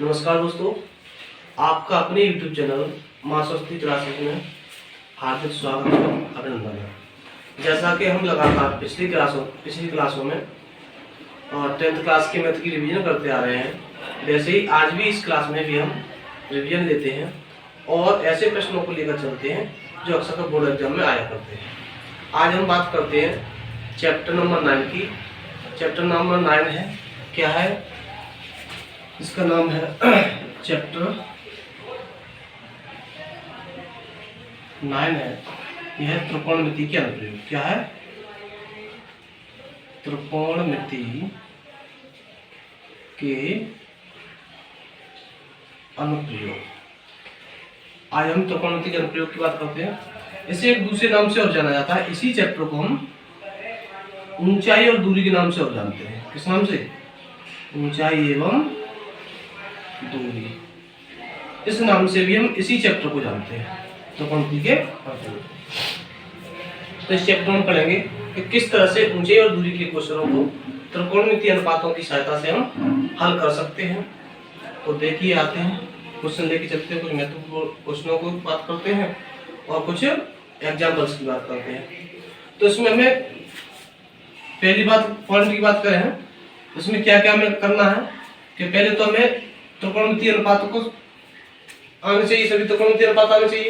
नमस्कार दोस्तों, आपका अपने YouTube चैनल माँ सरस्वती क्लासेस में हार्दिक स्वागत और अभिनंदन है। जैसा कि हम लगातार पिछली क्लासों में 10th क्लास के मैथ की रिवीजन करते आ रहे हैं, वैसे ही आज भी इस क्लास में भी हम रिवीजन लेते हैं और ऐसे प्रश्नों को लेकर चलते हैं जो अक्सर बोर्ड एग्जाम में आया करते हैं। आज हम बात करते हैं चैप्टर नंबर 9 की। चैप्टर नंबर 9 है, क्या है, इसका नाम है चैप्टर 9 है, यह त्रिकोणमिति के अनुप्रयोग। क्या है? त्रिकोणमिति के अनुप्रयोग। आज हम त्रिकोणमिति के अनुप्रयोग की बात करते हैं। इसे एक दूसरे नाम से और जाना जाता है। इसी चैप्टर को हम ऊंचाई और दूरी के नाम से और जानते हैं। किस नाम से? ऊंचाई एवं दूरी। इस नाम से भी हम इसी चैप्टर को जानते हैं, त्रिकोणमिति के अनुप्रयोग। तो इस चैप्टर में पढ़ेंगे कि किस तरह से ऊंचाई और दूरी के क्वेश्चनों को त्रिकोणमिति अनुपातों की सहायता से हम हल कर सकते हैं। तो देखिए, आते हैं क्वेश्चन लेके चलते हैं। कुछ महत्वपूर्ण क्वेश्चनों को बात करते हैं और कुछ एग्जाम्पल्स की बात करते हैं। तो इसमें हमें पहली बात पॉइंट की बात करें हैं, इसमें क्या क्या हमें करना है कि पहले तो हमें त्रिकोणमिति अनुपात को आने चाहिए, सभी त्रिकोणमिति अनुपात आने चाहिए।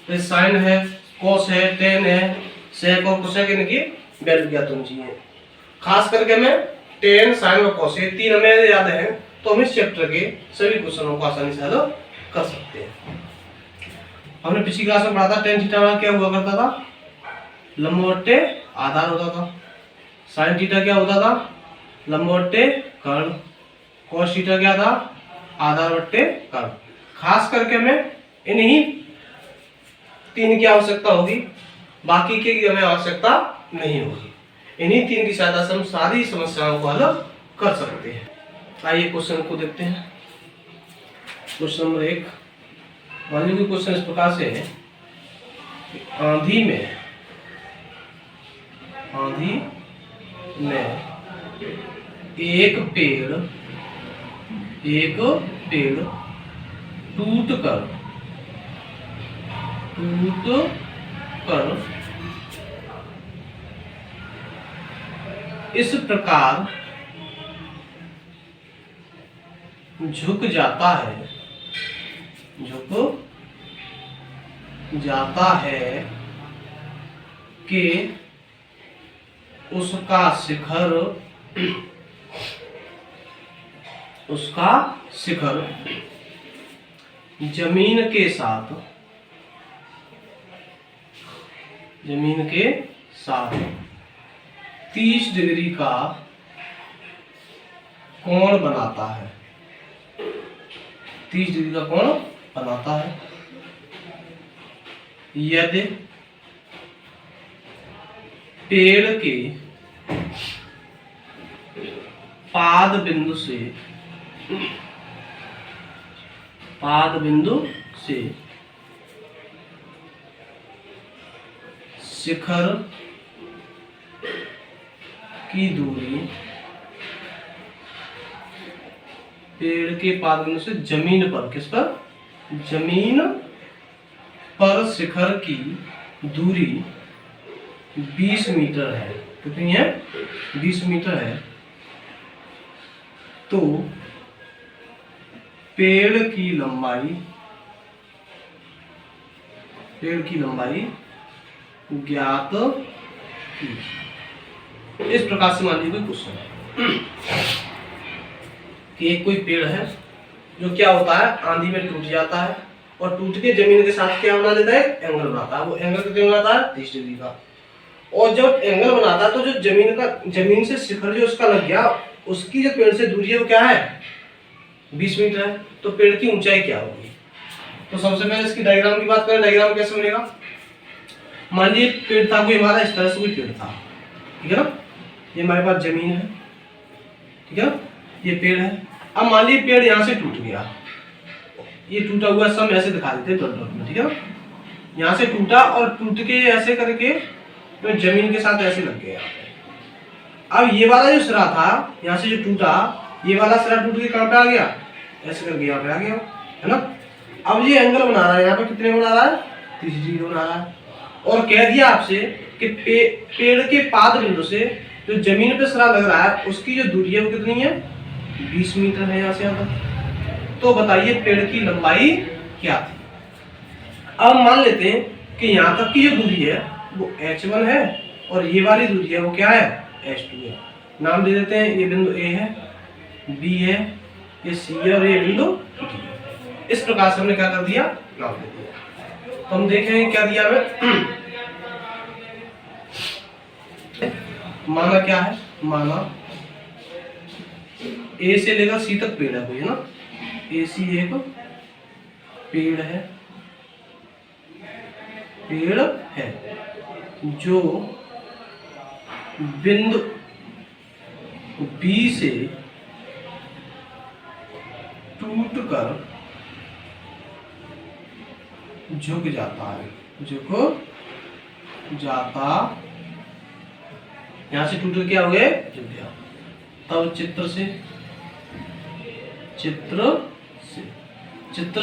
तो साइन है, कोस है, टेन है, सेक और कोसेक, इनकी वैल्यू ज्ञात होनी चाहिए। खास करके हमें टेन, साइन और कोस, ये तीन हमें याद है तो हम इस चैप्टर के सभी क्वेश्चनों को आसानी से हल कर सकते हैं। हमने पिछली क्लास में पढ़ा था टेन थीटा क्या हुआ करता था, लंबवत्ते आधार होता था। साइन थीटा क्या होता था, लंबवत्ते कर्ण। कोस थीटा क्या था, आधार बट्टे कर्ण। खास करके हमें इन्हीं तीन की आवश्यकता होगी, बाकी की हमें आवश्यकता नहीं होगी। इन्हीं तीन की सहायता से हम सारी समस्याओं को हल कर सकते हैं। आइए क्वेश्चन को देखते हैं। क्वेश्चन नंबर 1, मान लीजिए क्वेश्चन इस प्रकार से है, आंधी में एक पेड़ टूट कर इस प्रकार झुक जाता है कि उसका शिखर जमीन के साथ 30 डिग्री का कोण बनाता है। 30 डिग्री का कोण बनाता है यदि पेड़ के पाद बिंदु से शिखर की दूरी, पेड़ के पाद बिंदु से जमीन पर, किस पर? जमीन पर शिखर की दूरी 20 मीटर है। कितनी है? 20 मीटर है। तो पेड़ की लंबाई ज्ञात की। इस प्रकार से मान लीजिए क्वेश्चन है कि एक कोई पेड़ है जो क्या होता है, आंधी में टूट जाता है और टूट के जमीन के साथ क्या बना देता है, एंगल बनाता है। वो एंगल कितना बनाता है? 30 डिग्री का। और जब एंगल बनाता है तो जो जमीन से शिखर जो उसका लग गया, उसकी जो पेड़ से दूरी है वो क्या है, 20 मीटर है। तो पेड़ की ऊंचाई क्या होगी? तो सबसे पहले इसकी डायग्राम की बात करें। डायग्राम कैसे बनेगा? मान लीजिए पेड़ था कोई हमारा, इस तरह से कोई पेड़ था, ठीक है ना। ये हमारे पास जमीन है, ठीक है ना, ये पेड़ है। अब मान लीजिए पेड़ यहाँ से टूट गया, ये टूटा हुआ सब ऐसे दिखा देते हैं डॉट डॉट में, ठीक है ना। यहाँ से टूटा और टूट के ऐसे करके तो जमीन के साथ ऐसे लग गया। अब ये वाला जो सिरा था, यहाँ से जो टूटा, ये वाला सिरा टूट के कहाँ पे आ गया, ऐसे करके यहाँ पे आ गया, है ना। अब ये एंगल बना रहा है, यहाँ पे कितने बना रहा है, 30 डिग्री बना रहा है। और कह दिया आपसे कि पेड़ के पाद बिंदु से जो जमीन पे सरा लग रहा है उसकी जो दूरी है वो कितनी है, 20 मीटर है यहाँ से यहाँ तक। तो बताइए पेड़ की लंबाई क्या थी। अब मान लेते हैं कि यहाँ तक की जो दूरी है वो h1 है और ये वाली दूरी है वो क्या है, h2 है। नाम दे देते हैं, ये बिंदु A है, B है, ये C है और ये बिंदु D है। इस प्रकार से हमने क्या कर दिया, नाम दे दिया। तो हम देखेंगे क्या दिया हमें। माना क्या है, माना A से लेकर C तक पेड़ है कोई, है ना। AC एक पेड़ है, पेड़ है जो बिंदु B से टूटकर झुक जाता है, झुक जाता, यहां से टूट क्या हो गए, झुक गया। तब चित्र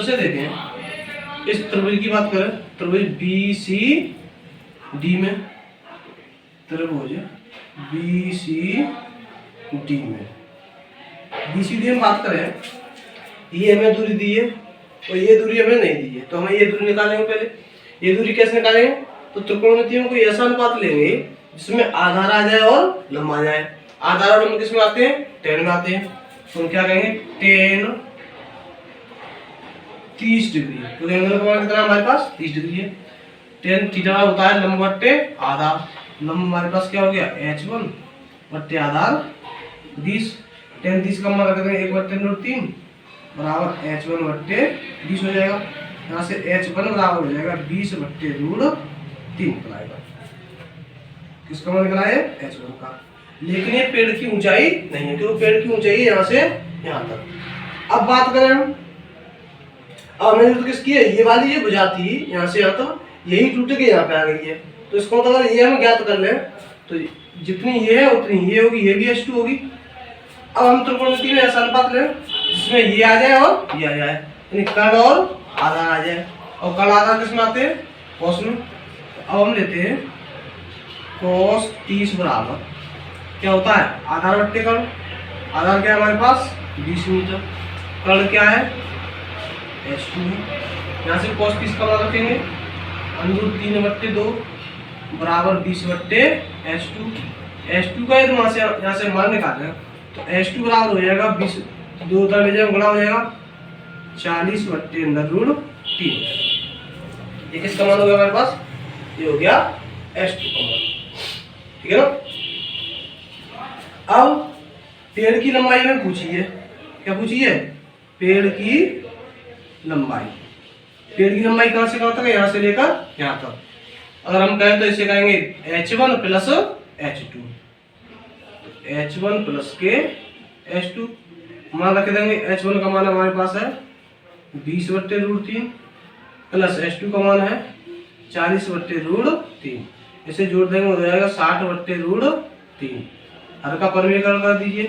से देखें, इस त्रिभुज की बात करें, त्रिभुज BCD में, त्रिभुज BCD में बात करें, ये हमें दूरी दी है और ये दूरी हमें नहीं दी है, तो हमें ये दूरी निकालेंगे। पहले ये दूरी कैसे निकालेंगे, तो त्रिकोणमिति में कोई ऐसा अनुपात लेंगे जिसमें आधार आ जाए और लंब आ जाए। आधार और लंब किसमें आते हैं, tan में आते हैं। तो हम क्या कहेंगे, tan 30 डिग्री, क्योंकि एंगल का मान कितना हमारे पास 30 डिग्री है। tan थीटा होता है लंब बट्टे आधार, लंब हमारे पास क्या हो गया, h1 बट्टे आधार 20। tan 30 का मान रख देंगे 1/√3 बराबर h1 बट्टे 20 हो जाएगा। यहाँ से h1 बराबर हो जाएगा 20/√3 बनाएगा। किसका मान निकला है, h1 का। लेकिन ये पेड़ की ऊंचाई नहीं है, क्योंकि पेड़ की ऊंचाई है यहाँ से यहाँ तक। अब बात करें हम, अब हमने जो किसकी है, ये वाली ये भुजा थी यहाँ से यहाँ तक, यही टूट के यहाँ पे आ गई है। तो इसको मतलब अगर ये हम ज्ञात कर लें तो जितनी ये है उतनी ये होगी, ये भी h2 होगी। अब हम त्रिकोणमिति में ऐसा अनुपात लें जिसमें ये आ जाए और ये आ जाए, यानी कर्ण और आधार आ जाए। और कर्ण आधार किसमें आते हैं, cos में। अब हम लेते हैं cos 30 बराबर क्या होता है, आधार बट्टे कर्ण। आधार क्या है हमारे पास, 20 मीटर। कर्ण क्या है, h2 है। यहाँ से cos 30 का मान रखेंगे √3/2 बराबर 20/h2। h2 का यदि यहाँ से मान निकालें तो h2 बराबर हो जाएगा 20, 2 उधर ले जाए गुणा हो जाएगा 40/√3। ये किसका मान हो गया हमारे पास, ये हो गया h2 का मान, ठीक है ना। अब पेड़ की लंबाई में पूछिए, क्या पूछिए, पेड़ की लंबाई। पेड़ की लंबाई कहां से कहां तक है, यहां से लेकर यहां तक। अगर हम कहें तो इसे कहेंगे h1 plus h2, h1 plus के h2 मान रख देंगे। h1 का मान हमारे पास है 20/√3 प्लस h2 का मान है 40/√3। इसे जोड़ देंगे हो जाएगा 60/√3। हर का परिमेयकरण कर दीजिए,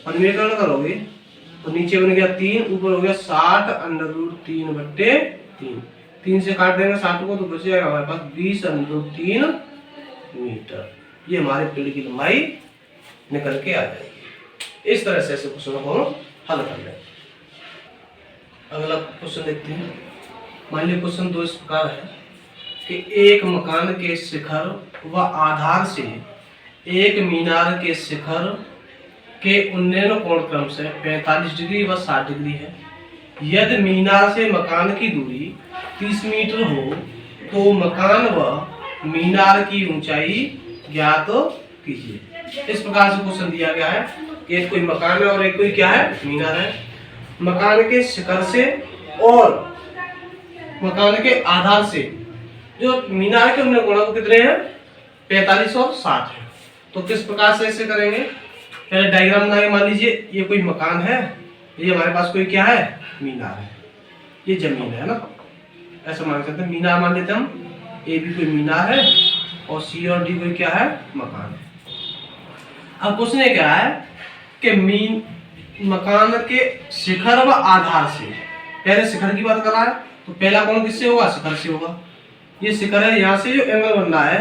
परिमेयकरण करोगे तो नीचे बन गया 3, ऊपर हो गया 60√3/3। 3 से काट देंगे 60 को तो बच जाएगा हमारे पास 20√3 मीटर। ये हमारे पेड़ की लंबाई निकल के आ जाएगी। इस तरह से ऐसे क्वेश्चनों को हल कर लें। अगला क्वेश्चन देखते हैं। मान लीजिए क्वेश्चन 2 इस प्रकार है कि एक मकान के शिखर व आधार से एक मीनार के शिखर के उन्नयन कोण क्रम से 45 डिग्री व 60 डिग्री है। यदि मीनार से मकान की दूरी 30 मीटर हो तो मकान व मीनार की ऊंचाई ज्ञात कीजिए। इस प्रकार से क्वेश्चन दिया गया है कि एक कोई मकान है और एक कोई क्या है, मीनार है। मकान के शिखर से और मकान के आधार से जो मीनार के उन्नयन कोण कितने हैं, 45 और 60 है। तो किस प्रकार से ऐसे करेंगे, पहले डायग्राम बनाएंगे। मान लीजिए ये कोई मकान है, ये हमारे पास कोई क्या है, मीनार है, ये जमीन है ना, ऐसा मान सकते हैं। मीनार मान लेते हम, ए भी कोई मीनार है और सी और डी कोई क्या है, मकान है। अब क्वेश्चन क्या है कि मकान के शिखर व आधार से, पहले शिखर की बात कर रहा है तो पहला कोण किससे होगा, शिखर से होगा। ये शिखर है, यहाँ से जो एंगल बन रहा है,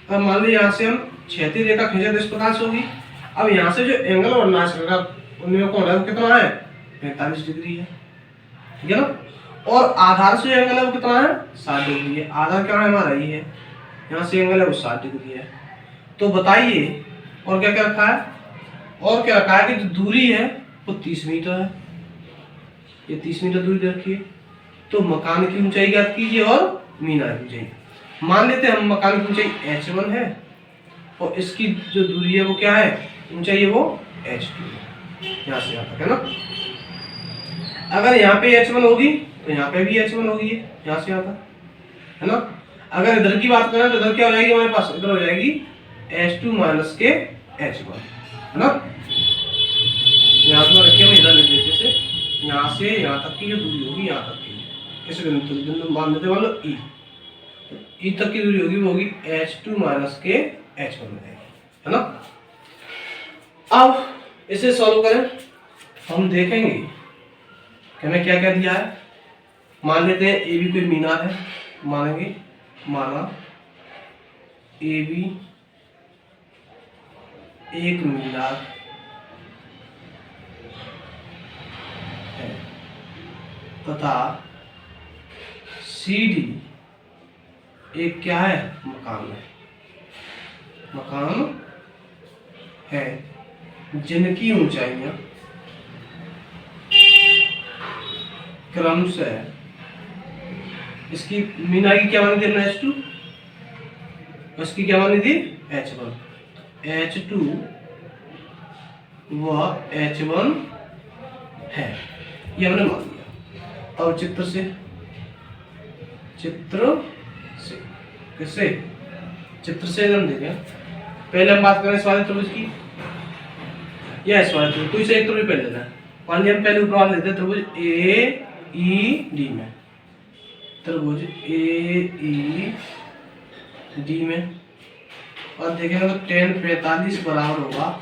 अब मान लीजिए यहाँ से हम क्षैतिज रेखा खींचे तो इस प्रकार से होगी। अब यहाँ से जो एंगल बन रहा है शिखर का, उनमें कोण है वो कितना है, 45 डिग्री है, ठीक है ना। और आधार से जो एंगल है वो कितना है, 60 डिग्री है। आधार क्या है हमारा, ये है, यहाँ से एंगल है वो 60 डिग्री है। तो बताइए और क्या क्या रखा है, और क्या रखा है कि जो दूरी है वो 30 मीटर है, ये 30 मीटर दूरी रखिए। तो मकान की ऊंचाई ज्ञात कीजिए और मीनार की ऊंचाई। मान लेते हैं हम मकान की ऊंचाई h1 है और इसकी जो दूरी है वो क्या है, ऊंचाई है वो h2 है, यहाँ से यहाँ तक है ना। अगर यहाँ पे h1 होगी तो यहाँ पे भी h1 होगी, यहाँ से यहाँ तक है ना। अगर इधर की बात करें तो इधर क्या हो जाएगी हमारे पास, इधर हो जाएगी h2 माइनस के h1 है ना। यहाँ पे रखिए, हम इधर लिख देते से, यहाँ से यहाँ तक की जो दूरी होगी, यहाँ तक की किसी बिंदु मान लेते मान लो ई तक की दूरी होगी, वो होगी h2 माइनस के h1 है ना। अब इसे सॉल्व करें, हम देखेंगे कि हमें क्या क्या दिया है। मान लेते हैं ए बी कोई मीनार है, मानेंगे, माना ए बी एक मीनार है तथा सी डी एक क्या है, मकान है, मकान है जिनकी ऊंचाइयां क्रमशः, इसकी मीनार की क्या मानी थी हमने, h2, उसकी क्या मानी थी h1, h2 व h1 है, ये हमने मान लिया। अब चित्र से किससे, चित्र से हम देखें, पहले हम बात करें इस वाले त्रिभुज की या इस वाले त्रिभुज, कोई से एक त्रिभुज पहले लेना है। मान लिया हम पहले ऊपर वाले लेते हैं त्रिभुज ए ई डी में, त्रिभुज ए ई डी में, और देखेंगे तो tan 45 बराबर होगा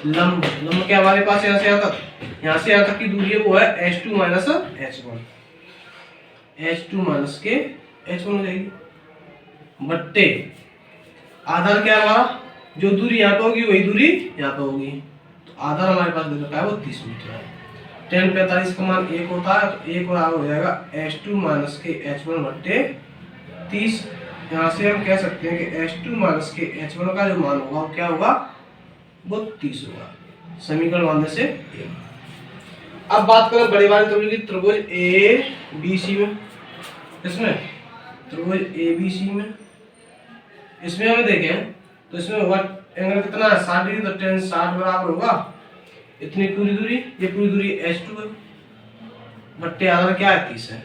लंब, लंब क्या हमारे पास यहाँ से यहाँ तक, यहाँ से यहाँ तक की दूरी है वो है h2 minus h1, h2 minus के h1 हो जाएगी, बट्टे आधार क्या है हमारा, जो दूरी यहाँ पे होगी वही दूरी यहाँ पे होगी, तो आधार हमारे पास दे रखा है वो 30 मीटर है। tan 45 का मान 1 होता है, तो 1 बराबर हो जाएगा h2 माइनस के h1 बट्टे 30। यहाँ से हम कह सकते हैं कि h2 माइनस के h1 का जो मान होगा वो क्या होगा, वो 30 होगा, समीकरण मानने से 1। अब बात करें बड़े वाले त्रिभुज की, त्रिभुज ए बी सी में, इसमें त्रिभुज ए बी सी में, इसमें हमें देखें तो इसमें होगा एंगल कितना है, 60 डिग्री, तो tan 60 बराबर होगा इतनी पूरी दूरी, ये पूरी दूरी h2 है, बट्टे आधार क्या है 30 है,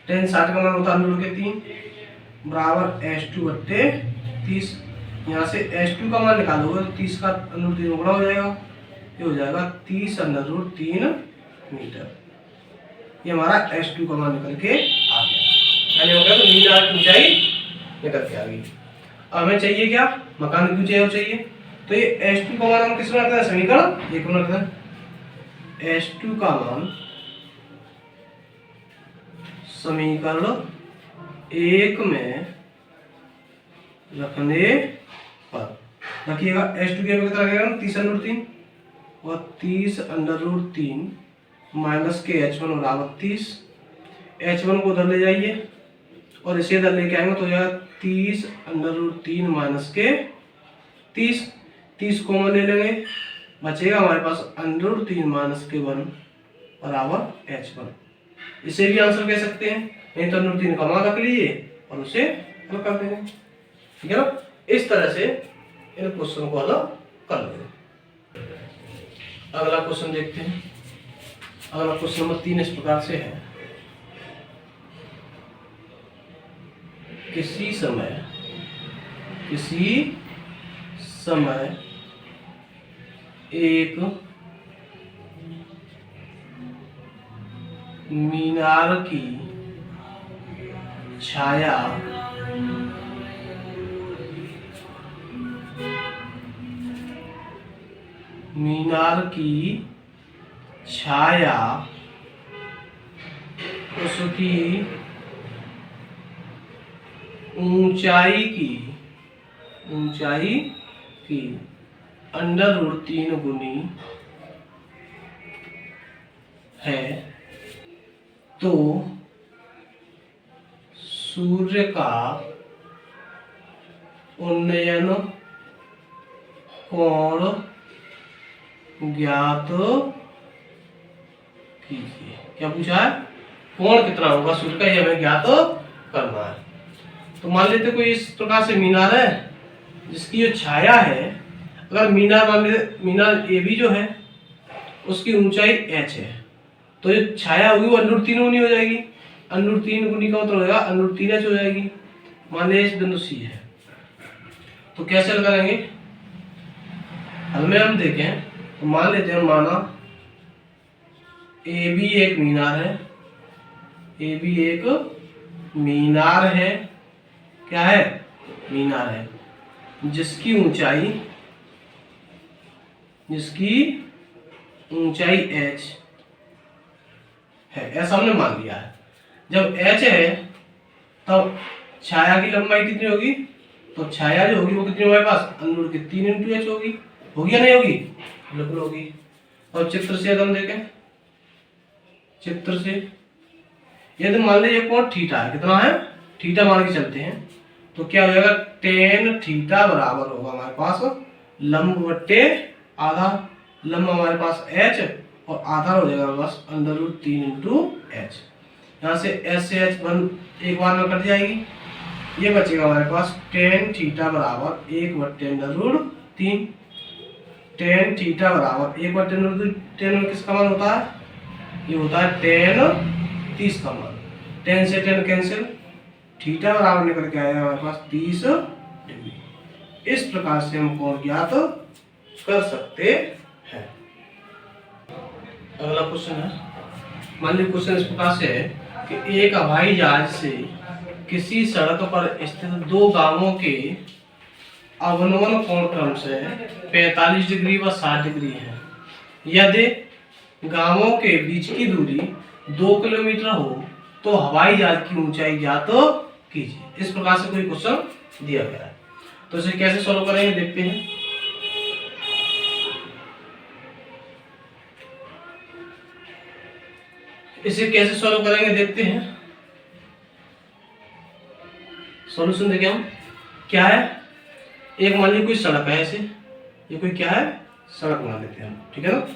tan 60 का मान होता है 3 बराबर h2 बट्टे 30। यहाँ से h2 का मान निकालोगे तो 30 का √3 गुणा हो जाएगा, ये हो जाएगा 30√3 मीटर, ये हमारा h2 का मान निकल के आ गया, यानी हो गया तो मीनार की ऊंचाई निकल के आ गई। अब हमें चाहिए क्या, मकान की ऊंचाई चाहिए, तो ये h2 का मान हम किस में रखते हैं, समीकरण 1 में रखते हैं। h2 का मान समीकरण 1 में रखने पर रखिएगा, h2 के कितना रहेगा 30√3 और 30√3 माइनस के h1 बराबर 30, h1 को उधर ले जाइए और इसे इधर लेके आएंगे तो हो जाएगा 30√3 माइनस के 30 कॉमन ले लेंगे, बचेगा हमारे पास √3 माइनस के 1 बराबर h1। इसे भी आंसर कह सकते हैं, नहीं तो √3 का मान रख लीजिए और उसे हल कर देंगे, ठीक है ना। इस तरह से इन क्वेश्चन को हल कर लेंगे। अगला क्वेश्चन देखते हैं। अगला क्वेश्चन नंबर 3 इस प्रकार से है, किसी समय एक मीनार की छाया मीनार की छाया उसकी ऊंचाई की √3 गुनी है, तो सूर्य का उन्नयन कोण ज्ञात कीजिए। क्या पूछा है? कोण कितना होगा सूर्य का, ये हमें ज्ञात करना है। तो मान लेते कोई इस प्रकार से मीनार है जिसकी जो छाया है, अगर मीनार ए बी जो है उसकी ऊंचाई h है, तो जो छाया होगी वो √3 गुनी हो जाएगी। √3 गुनी का मतलब होगा √3h हो जाएगी। मान लीजिए इस बिंदु C है, तो कैसे लगाएंगे? हल में हम देखें तो मान लेते हैं, माना ए बी एक मीनार है, ए बी एक मीनार है, क्या है? मीनार है, जिसकी ऊंचाई h है, ऐसा हमने मान लिया है। जब h है तब छाया की लंबाई कितनी होगी? तो छाया जो होगी वो कितनी हमारे पास √3 होगी। होगी या नहीं होगी? बिल्कुल होगी। और चित्र से हम देखें, चित्र से यदि मान लीजिए कोण थीटा है, कितना है? थीटा मान के चलते हैं, तो क्या हो जाएगा? tan थीटा बराबर होगा हमारे पास लंब बट्टे आधार। लंब हमारे पास h और आधार हो जाएगा बस √3 h। यहाँ से s से h एक बार में कट जाएगी, ये बचेगा हमारे पास tan थीटा बराबर 1/√3। tan थीटा बराबर 1/√3 में किसका मान होता है? ये होता है tan 30 का मान। tan से tan कैंसिल, थीटा बराबर निकल के आएगा हमारे पास 30 डिग्री। इस प्रकार से हम कोण ज्ञात कर सकते हैं। अगला क्वेश्चन है, मान लीजिए क्वेश्चन इस प्रकार से है कि एक हवाई जहाज से किसी सड़क पर स्थित दो गांवों के अवनमन कोण क्रम से 45 डिग्री व 60 डिग्री है। यदि गांवों के बीच की दूरी 2 किलोमीटर हो तो हवाई जहाज की ऊंचाई ज्ञात कीजिए। इस प्रकार से कोई क्वेश्चन दिया गया है, तो इसे कैसे सॉल्व करेंगे देखते हैं। इसे कैसे सॉल्व करेंगे देखते हैं। सॉल्यूशन देखें हम, क्या है? एक मान लीजिए कोई सड़क है, ऐसे ये कोई क्या है? सड़क मान लेते हैं हम, ठीक है ना।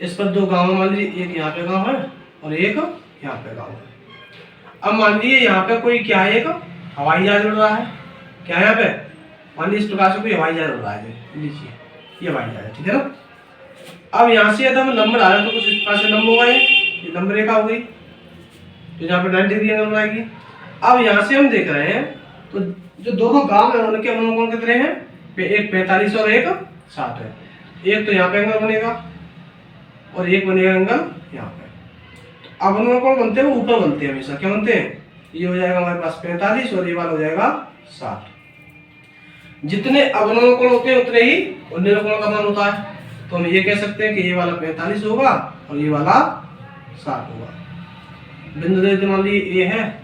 इस पर दो गांव मान लीजिए, एक यहाँ पे गांव है और एक यहाँ पे गांव है। अब मान लीजिए यहाँ पे कोई क्या है? एक हवाई जहाज उड़ रहा है। क्या है यहाँ पे? मान लीजिए इस प्रकार से कोई हवाई जहाज उड़ रहा है, लीजिए ये हवाई जहाज है, ठीक है ना। अब यहाँ से यदि हम लंब आ रहे हैं तो कुछ इस प्रकार से लंब होगा, ये लंब रेखा हो गई, तो यहाँ पे 90 डिग्री एंगल आएगी। अब यहाँ से हम देख रहे हैं तो जो दोनों गांव है उनके अवनमन कितने हैं? एक 45 और एक 60 है। एक तो यहाँ पे एंगल बनेगा और एक बनेगा एंगल यहाँ पे। तो अवनमन कोण बनते हैं वो ऊपर बनते हैं हमेशा। क्या बनते हैं? ये हो जाएगा हमारे पास 45 और ये वाला हो जाएगा 60। जितने अवनमन कोण होते हैं उतने ही उन्नयन कोण का मान होता है। तो हम ये कह सकते हैं कि ये वाला 45 होगा और ये वाला 60 होगा। बिंदु देते मान लीजिए ए है,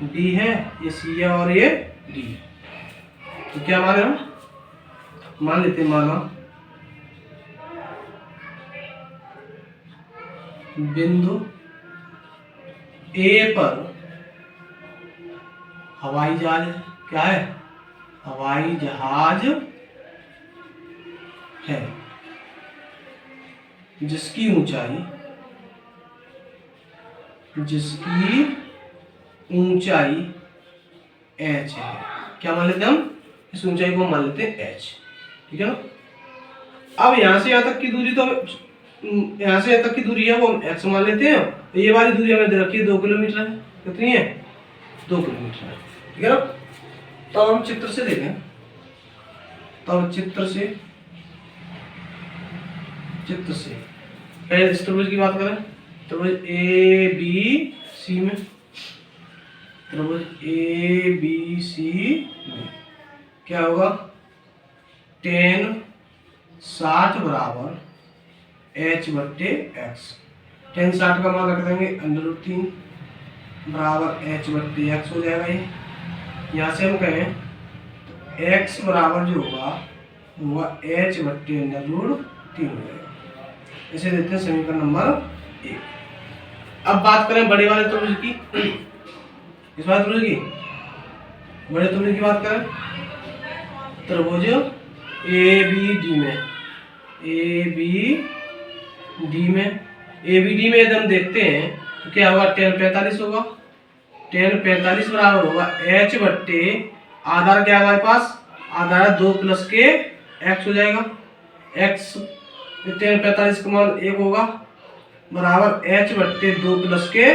बी है, ये सी है और ये डी है। तो क्या माने हम? मान लेते हैं, माना बिंदु ए पर हवाई जहाज है। क्या है? हवाई जहाज है जिसकी ऊंचाई h है। क्या मान लेते हैं हम? इस ऊंचाई को मान लेते हैं h, ठीक है ना। अब यहां से यहां तक की दूरी, तो यहां से यहां तक की दूरी है वो हम x मान लेते हैं। तो ये वाली दूरी हमें दे रखी है 2 किलोमीटर है। कितनी है? 2 किलोमीटर है, ठीक है ना। तो हम चित्र से देखें, तो चित्र से पहले इस त्रिभुज की बात करें, त्रिभुज ए बी सी में, त्रिभुज ए बी सी में क्या होगा? tan 60 बराबर एच बट्टे एक्स। टेन 60 का मान रख देंगे √3 बराबर एच बट्टे एक्स हो जाएगा। ये यहाँ से हम कहें एक्स बराबर जो होगा एच बट्टे √3 हो जाएगा। इसे देते हैं समीकरण नंबर 1। अब बात करें बड़े वाले त्रिभुज की। इस बात त्रिभुज की बड़े त्रिभुज की बात करें, त्रिभुज ABD में ABD में यदि हम देखते हैं तो क्या होगा, tan 45 होगा। tan 45 बराबर होगा एच बट्टे आधार क्या है हमारे पास, आधार 2 प्लस के एक्स हो जाएगा। एक्स tan 45 का मान 1 होगा बराबर एच बट्टे 2 प्लस के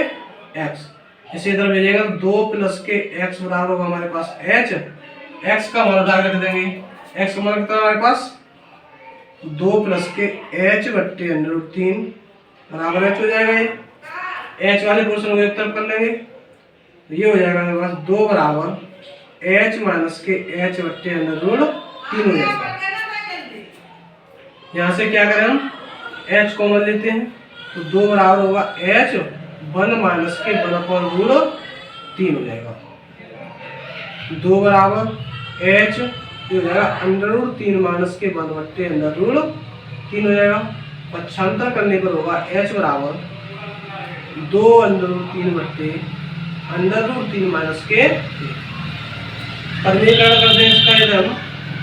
एक्स। इसे इधर भेजेगा 2 प्लस के एक्स बराबर होगा हमारे पास एच। एक्स का मान उठा रख देंगे, एक्स का मान कितना हमारे पास 2 प्लस के एच बट्टे √3 बराबर एच हो जाएगा। ये एच वाले पोर्शन को एक तरफ कर लेंगे तो ये हो जाएगा हमारे पास 2 बराबर एच माइनस के एच बट्टे √3 हो जाएगा। यहाँ से क्या करें हम एच कॉमन लेते हैं तो 2 बराबर होगा एच 1 माइनस के 1/√3 हो जाएगा। 2 बराबर एच हो जाएगा √3 माइनस के 1 बट्टे √3 हो जाएगा। पक्षांतर करने पर होगा एच बराबर 2 √3 बट्टे √3 माइनस के। समीकरण कर दें इसका यदि हम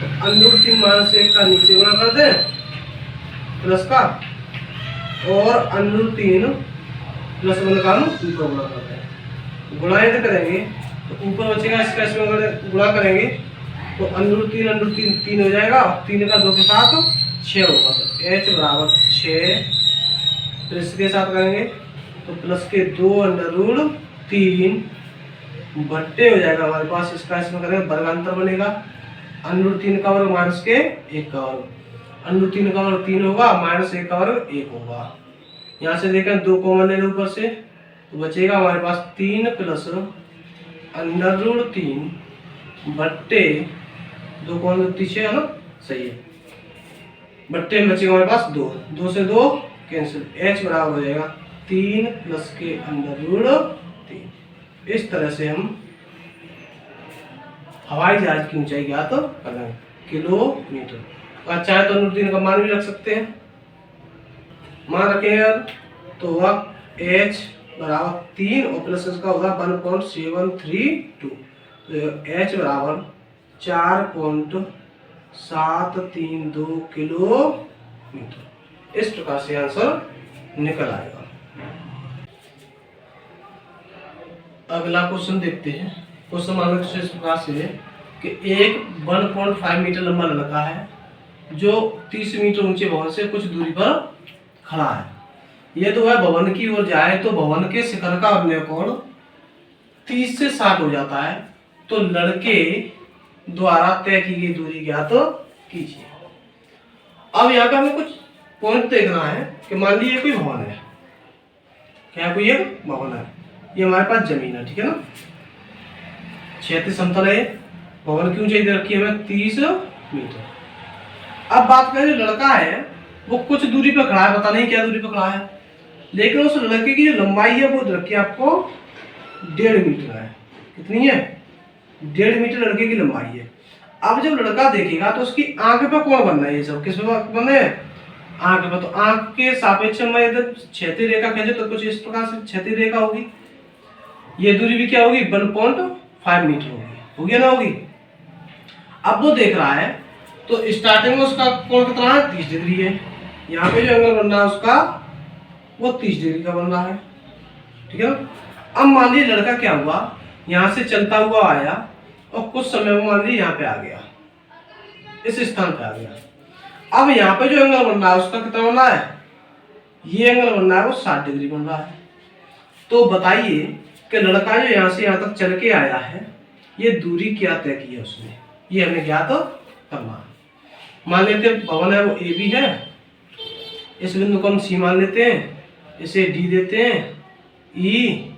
तो √3 माइनस 1 का नीचे गुणा कर दें प्लस का, और √3 प्लस 1 का हम ऊपर गुणा कर दें। गुणा यदि करेंगे तो ऊपर बचेगा इसका, इसमें गुणा करेंगे तो √3 3 हो जाएगा, 3 का 2 के साथ 6 होगा। तो एच बराबर 6, फिर इसके साथ करेंगे तो प्लस के 2 √3 बट्टे हो जाएगा हमारे पास इसका, इसमें करेंगे वर्गांतर बनेगा √3 का वर्ग माइनस के 1 का वर्ग। √3 का वर्ग 3 होगा, माइनस 1 का वर्ग 1 होगा। यहाँ से देखें 2 कॉमन ले लो ऊपर से तो बचेगा हमारे पास 3 प्लस √3 बट्टे 2 कॉमन 6 है ना, सही है। बट्टे में बचेगा हमारे पास 2 से 2 कैंसिल, एच बराबर हो जाएगा 3 प्लस के √3। इस तरह से हम हवाई जहाज की ऊंचाई ज्ञात कर लेंगे किलोमीटर। चाहे तो √3 का मान भी रख सकते हैं, मान रखेंगे तो होगा h बराबर 3 और प्लस इसका होगा 1.732। तो h बराबर 4.732 किलोमीटर। इस प्रकार से आंसर निकल आएगा। अगला क्वेश्चन देखते हैं। क्वेश्चन मान लो इस प्रकार से कि एक 1.5 मीटर लंबा लड़का है जो 30 मीटर ऊंचे भवन से कुछ दूरी पर खड़ा है। यह तो वह भवन की ओर जाए तो भवन के शिखर का अग्नेय कोण 30 से 60 हो जाता है। तो लड़के द्वारा तय की गई दूरी ज्ञात कीजिए। अब यहाँ पे हमें कुछ पॉइंट देखना है कि मान लीजिए कोई भवन है, क्या कोई एक भवन है, ये हमारे पास जमीन है, ठीक है ना, क्षैतिज समतल है, भवन की ऊंचाई रखी है हमें 30 मीटर। अब बात करें लड़का है वो कुछ दूरी पर खड़ा है, पता नहीं क्या दूरी पर खड़ा है, लेकिन उस लड़के की जो लंबाई है वो रखी है आपको 1.5 मीटर है। कितनी है? 1.5 मीटर लड़के की लंबाई है। अब जब लड़का देखेगा तो उसकी आंख पे कौन बनना है, ये सब किस पे बनना है? आंख पे। तो आंख के सापेक्ष में यदि क्षैतिज रेखा खींचे तो कुछ इस प्रकार से क्षैतिज रेखा होगी। ये दूरी भी क्या होगी? 1.5 मीटर होगी ना, होगी। अब वो देख रहा है तो स्टार्टिंग में उसका कोण कितना है? 30 डिग्री है। यहाँ पे जो एंगल बन रहा है उसका वो 30 डिग्री का बन रहा है, ठीक है ना। अब मान लीजिए लड़का क्या हुआ, यहाँ से चलता हुआ आया और कुछ समय में मान लीजिए यहाँ पे आ गया, इस स्थान पे आ गया। अब यहाँ पे जो एंगल बन रहा है उसका कितना बन रहा है? ये एंगल बन रहा है वो 60 डिग्री बन रहा है। तो बताइए कि लड़का जो यहाँ से यहाँ तक चल के आया है ये दूरी क्या तय की है उसने, ये हमें ज्ञात करना है। मान लेते हैं भवन है वो ए बी है, इस बिंदु को हम सी मान लेते हैं, इसे डी देते हैं ई,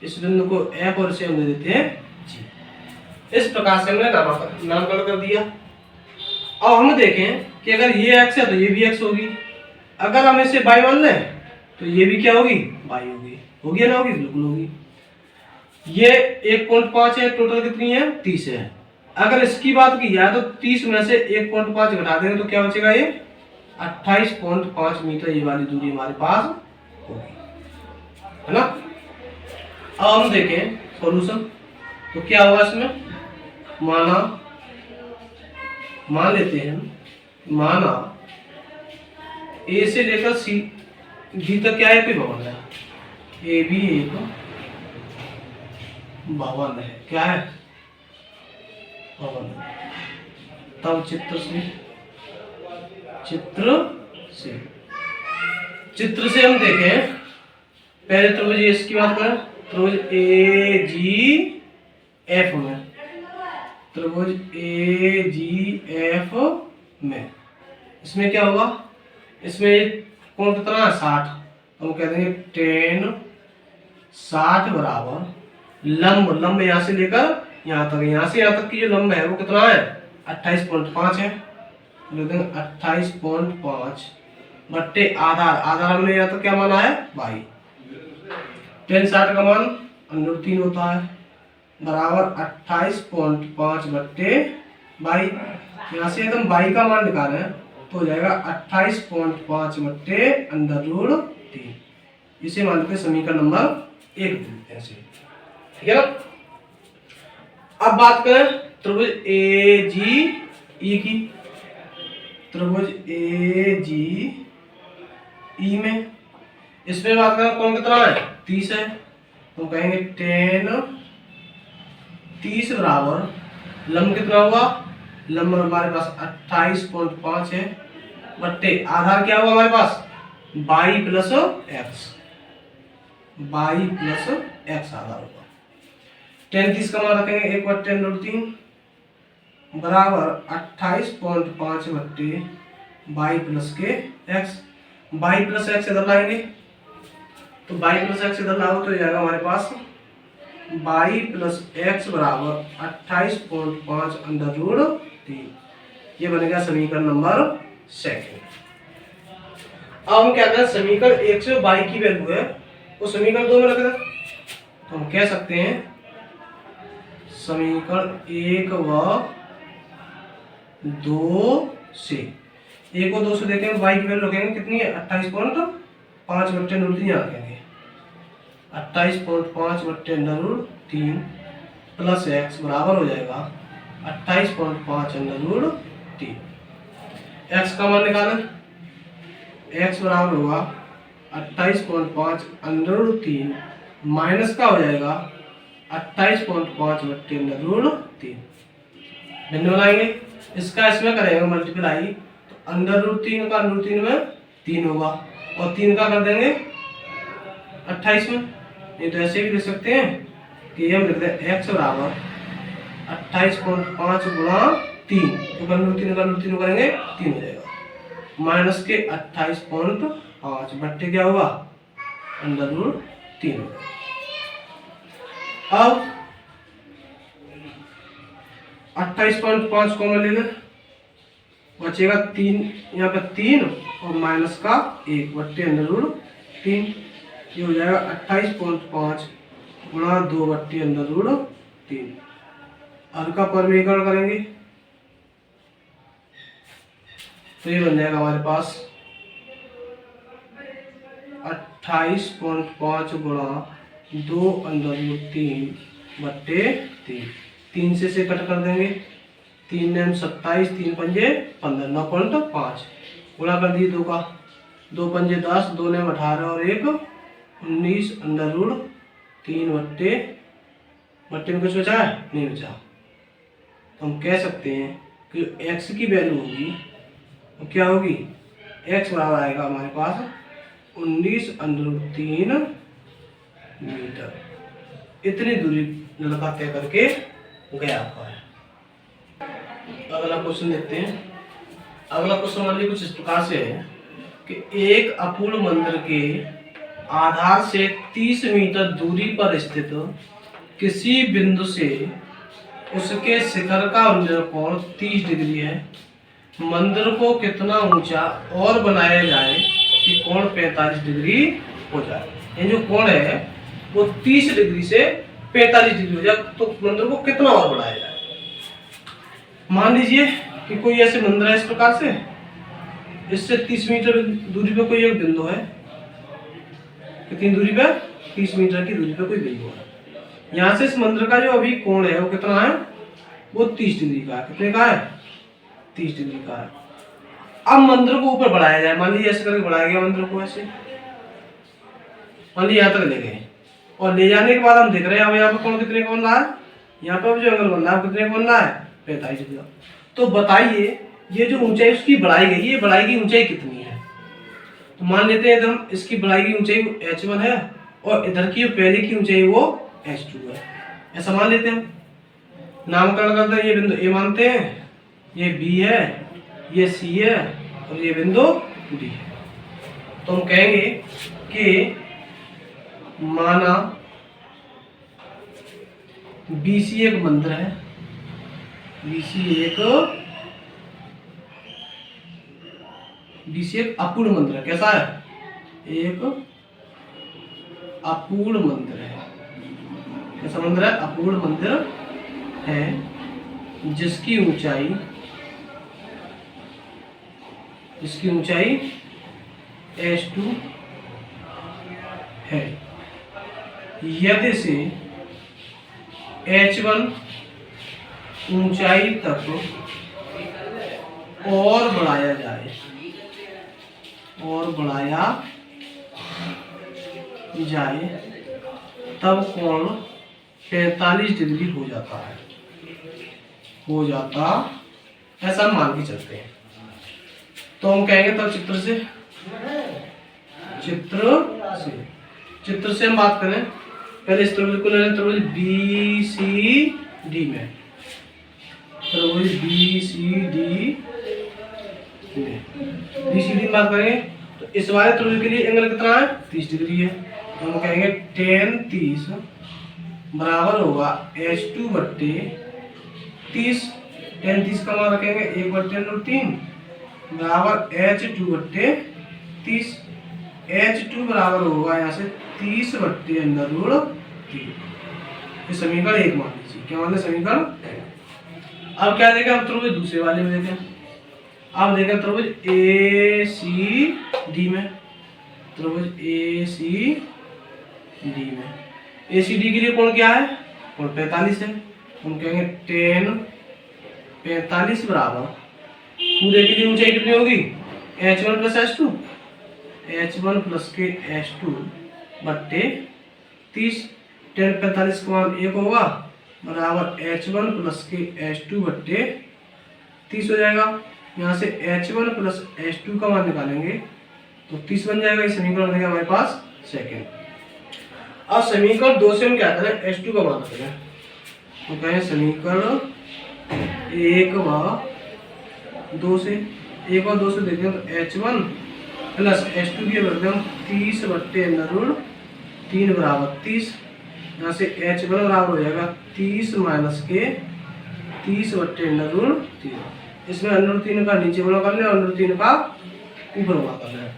इस बिंदु को एफ और इसे हम दे देते हैं जी। इस प्रकार से हमने नामकरण कर दिया। अब हम देखें कि अगर ये x है तो ये भी x होगी, अगर हम इसे y मान लें तो ये भी क्या होगी, y होगी ना होगी, बिल्कुल होगी। ये 1.5 है, टोटल कितनी है, 30 है। अगर इसकी बात की जाए तो 30 में से 1.5 घटा देंगे तो क्या बचेगा, ये 28.5 मीटर ये वाली दूरी हमारे पास होगी, है ना। अब हम देखें सॉल्यूशन, तो क्या होगा इसमें, मान लेते हैं, माना ए से लेकर सी डी तक क्या है, कोई भवन है, ए भी एक भवन है, क्या है, भवन है। तब चित्र से हम देखें, पहले त्रिभुज इसकी बात करें, त्रिभुज ए जी एफ में, त्रिभुज ए जी एफ में इसमें क्या होगा, इसमें कोण कितना है, 60, तो हम कह देंगे tan 60 बराबर लंब यहां से लेकर यहां तक, यहां से यहां तक की जो लंब है वो कितना है, 28.5 है, लिख देंगे 28.5 बट्टे आधार हमने यहाँ तक क्या माना है, y। tan 60 का मान √3 होता है, बराबर 28.5 बट्टे y। यहाँ से एकदम y का मान निकालें तो हो जाएगा 28.5 बट्टे √3। इसे मान लेते समीकरण नंबर 1 देते हैं, ठीक है ना। अब बात करें त्रिभुज ए जी ई की, त्रिभुज ए जी ई में, इसमें बात करें कौन कितना है, 30 है, तो कहेंगे tan 30 बराबर लंब कितना हुआ, लंब हमारे पास 28.5 है, बट्टे आधार क्या हुआ हमारे पास, y प्लस x आधार होगा। tan 30 का मान रखेंगे 1/3 बराबर 28.5 बट्टे y प्लस के x। y प्लस x इधर लाएंगे तो y प्लस x इधर लाओ तो जाएगा हमारे पास y प्लस x बराबर 28.5 √3। ये बनेगा समीकरण नंबर 2। अब हम क्या करें, समीकरण 1 से y की वैल्यू है वो समीकरण 2 में रख दें, तो हम कह सकते हैं समीकरण 1 व 2 से, 1 और 2 से देखेंगे y की वैल्यू रखेंगे कितनी है, 28.5 बट्टे √3 यहाँ रखेंगे, 28.5 बट्टे √3 प्लस x बराबर हो जाएगा 28.5 √3। x का मान निकालें, x बराबर होगा 28.5 √3 माइनस का हो जाएगा 28.5 बट्टे √3। भिन्न बनाएंगे, इसका इसमें करेंगे मल्टीप्लाई, तो √3 का √3 में 3 होगा और 3 का कर देंगे 28 में। नहीं तो ऐसे भी लिख सकते हैं कि हम लिख दें x बराबर 28.5 गुणा 3, तो √3 का √3 करेंगे 3 हो जाएगा, माइनस के 28.5 बट्टे क्या होगा, √3 होगा। अब 28.5 कॉमन ले लें, बचेगा 3, यहाँ पे 3 और माइनस का 1 बट्टे √3, ये हो जाएगा 28.5 गुणा 2 बट्टे √3। हर का परमीकरण करेंगे तो ये बन जाएगा हमारे पास 28.5 गुणा 2 √3 बट्टे 3। 3 से कट कर देंगे, 3 ने 27, 3 पंजे 15, 9.5 गुणा कर दिए 2 का, 2 पंजे 10, 2 ने 18 और 1 19 √3 बट्टे में कुछ बचा है, नहीं बचा। तो हम कह सकते हैं कि x की वैल्यू होगी तो क्या होगी, x बराबर आएगा हमारे पास 19 √3 मीटर। इतनी दूरी लड़का तय करके गया हुआ है। अगला क्वेश्चन देखते हैं। अगला क्वेश्चन मान लीजिए कुछ इस प्रकार से है कि एक अपूर्ण मंदिर के आधार से 30 मीटर दूरी पर स्थित किसी बिंदु से उसके शिखर का उन्नयन कोण 30 डिग्री है। मंदिर को कितना ऊंचा और बनाया जाए कि कोण 45 डिग्री हो जाए। ये जो कोण है वो 30 डिग्री से 45 डिग्री हो जाए, तो मंदिर को कितना और बढ़ाया जाए। मान लीजिए कि कोई ऐसे मंदिर है इस प्रकार से, इससे 30 मीटर दूरी पे कोई एक बिंदु है। कितनी दूरी पे? 30 मीटर की दूरी पे कोई बिंदु है। यहाँ से इस मंदिर का जो अभी कोण है वो कितना है? वो 30 डिग्री का है। कितने का है? 30 डिग्री का है। अब मंदिर को ऊपर बढ़ाया जाए। मान लीजिए ऐसे करके बढ़ाया गया मंदिर को, ऐसे मान लीजिए यहाँ तक ले गए, और ले जाने के बाद हम देख रहे हैं अब यहाँ पे कोण कितने का बन रहा है। यहाँ पे जो एंगल बन रहा है कितने का बन रहा है? 45 डिग्री का। तो बताइए ये जो ऊंचाई उसकी बढ़ाई गई, ये बढ़ाई की ऊंचाई कितनी है? तो मान लेते हैं हम इसकी बढ़ाई की ऊंचाई h1 है और इधर की पहले की ऊंचाई वो h2 है। ऐसा मान लेते हैं, नामकरण करते हैं। ये बिंदु A मानते हैं, ये B है, ये C है और ये बिंदु D है। तो हम कहेंगे कि माना BC एक मंदिर है, BC एक अपूर्ण मंदिर है। कैसा है? एक अपूर्ण मंदिर है। कैसा मंदिर है? अपूर्ण मंदिर है जिसकी ऊंचाई h2 है। यदि से h1 ऊंचाई तक और बढ़ाया जाए तब कोण 45 डिग्री हो जाता है। ऐसा मान के चलते हैं। तो हम कहेंगे तब चित्र से हम बात करें। पहले इस त्रिभुज को ले लें, त्रिभुज BCD में, त्रिभुज BCD में बात करेंगे तो इस वाले त्रिभुज के लिए एंगल कितना है? 30 डिग्री है। तो हम कहेंगे tan 30 बराबर होगा h2 बट्टे 30। tan 30 का मान रखेंगे 1/√3 बराबर h2 बट्टे 30। h2 बराबर होगा यहाँ से 30/√3। ये समीकरण 1 मान लीजिए। क्या मान लें? समीकरण। अब क्या देखें? हम त्रिभुज दूसरे वाले में देखें। अब देखें त्रिभुज ACD में, त्रिभुज ACD में ACD के लिए कोण क्या है? कोण 45 है। हम कहेंगे tan 45 बराबर पूरे के लिए ऊंचाई कितनी होगी? h1 plus h2, h1 plus के h2 बट्टे 30। tan 45 का मान 1 होगा बराबर h1 प्लस के h2 बट्टे 30 हो जाएगा। यहाँ से h1 प्लस h2 का मान निकालेंगे तो 30 बन जाएगा। ये समीकरण बनेगा हमारे पास सेकंड। अब समीकरण 2 से हम क्या करें? h2 का मान रखेंगे। तो कहें समीकरण 1 व 2 से देखें तो h1 प्लस h2 की वैल्यू 30/√3 बराबर 30। यहाँ से h1 बराबर हो जाएगा 30 माइनस के 30/√3। इसमें √3 का नीचे गुणा कर लें और √3 का ऊपर गुणा कर लें।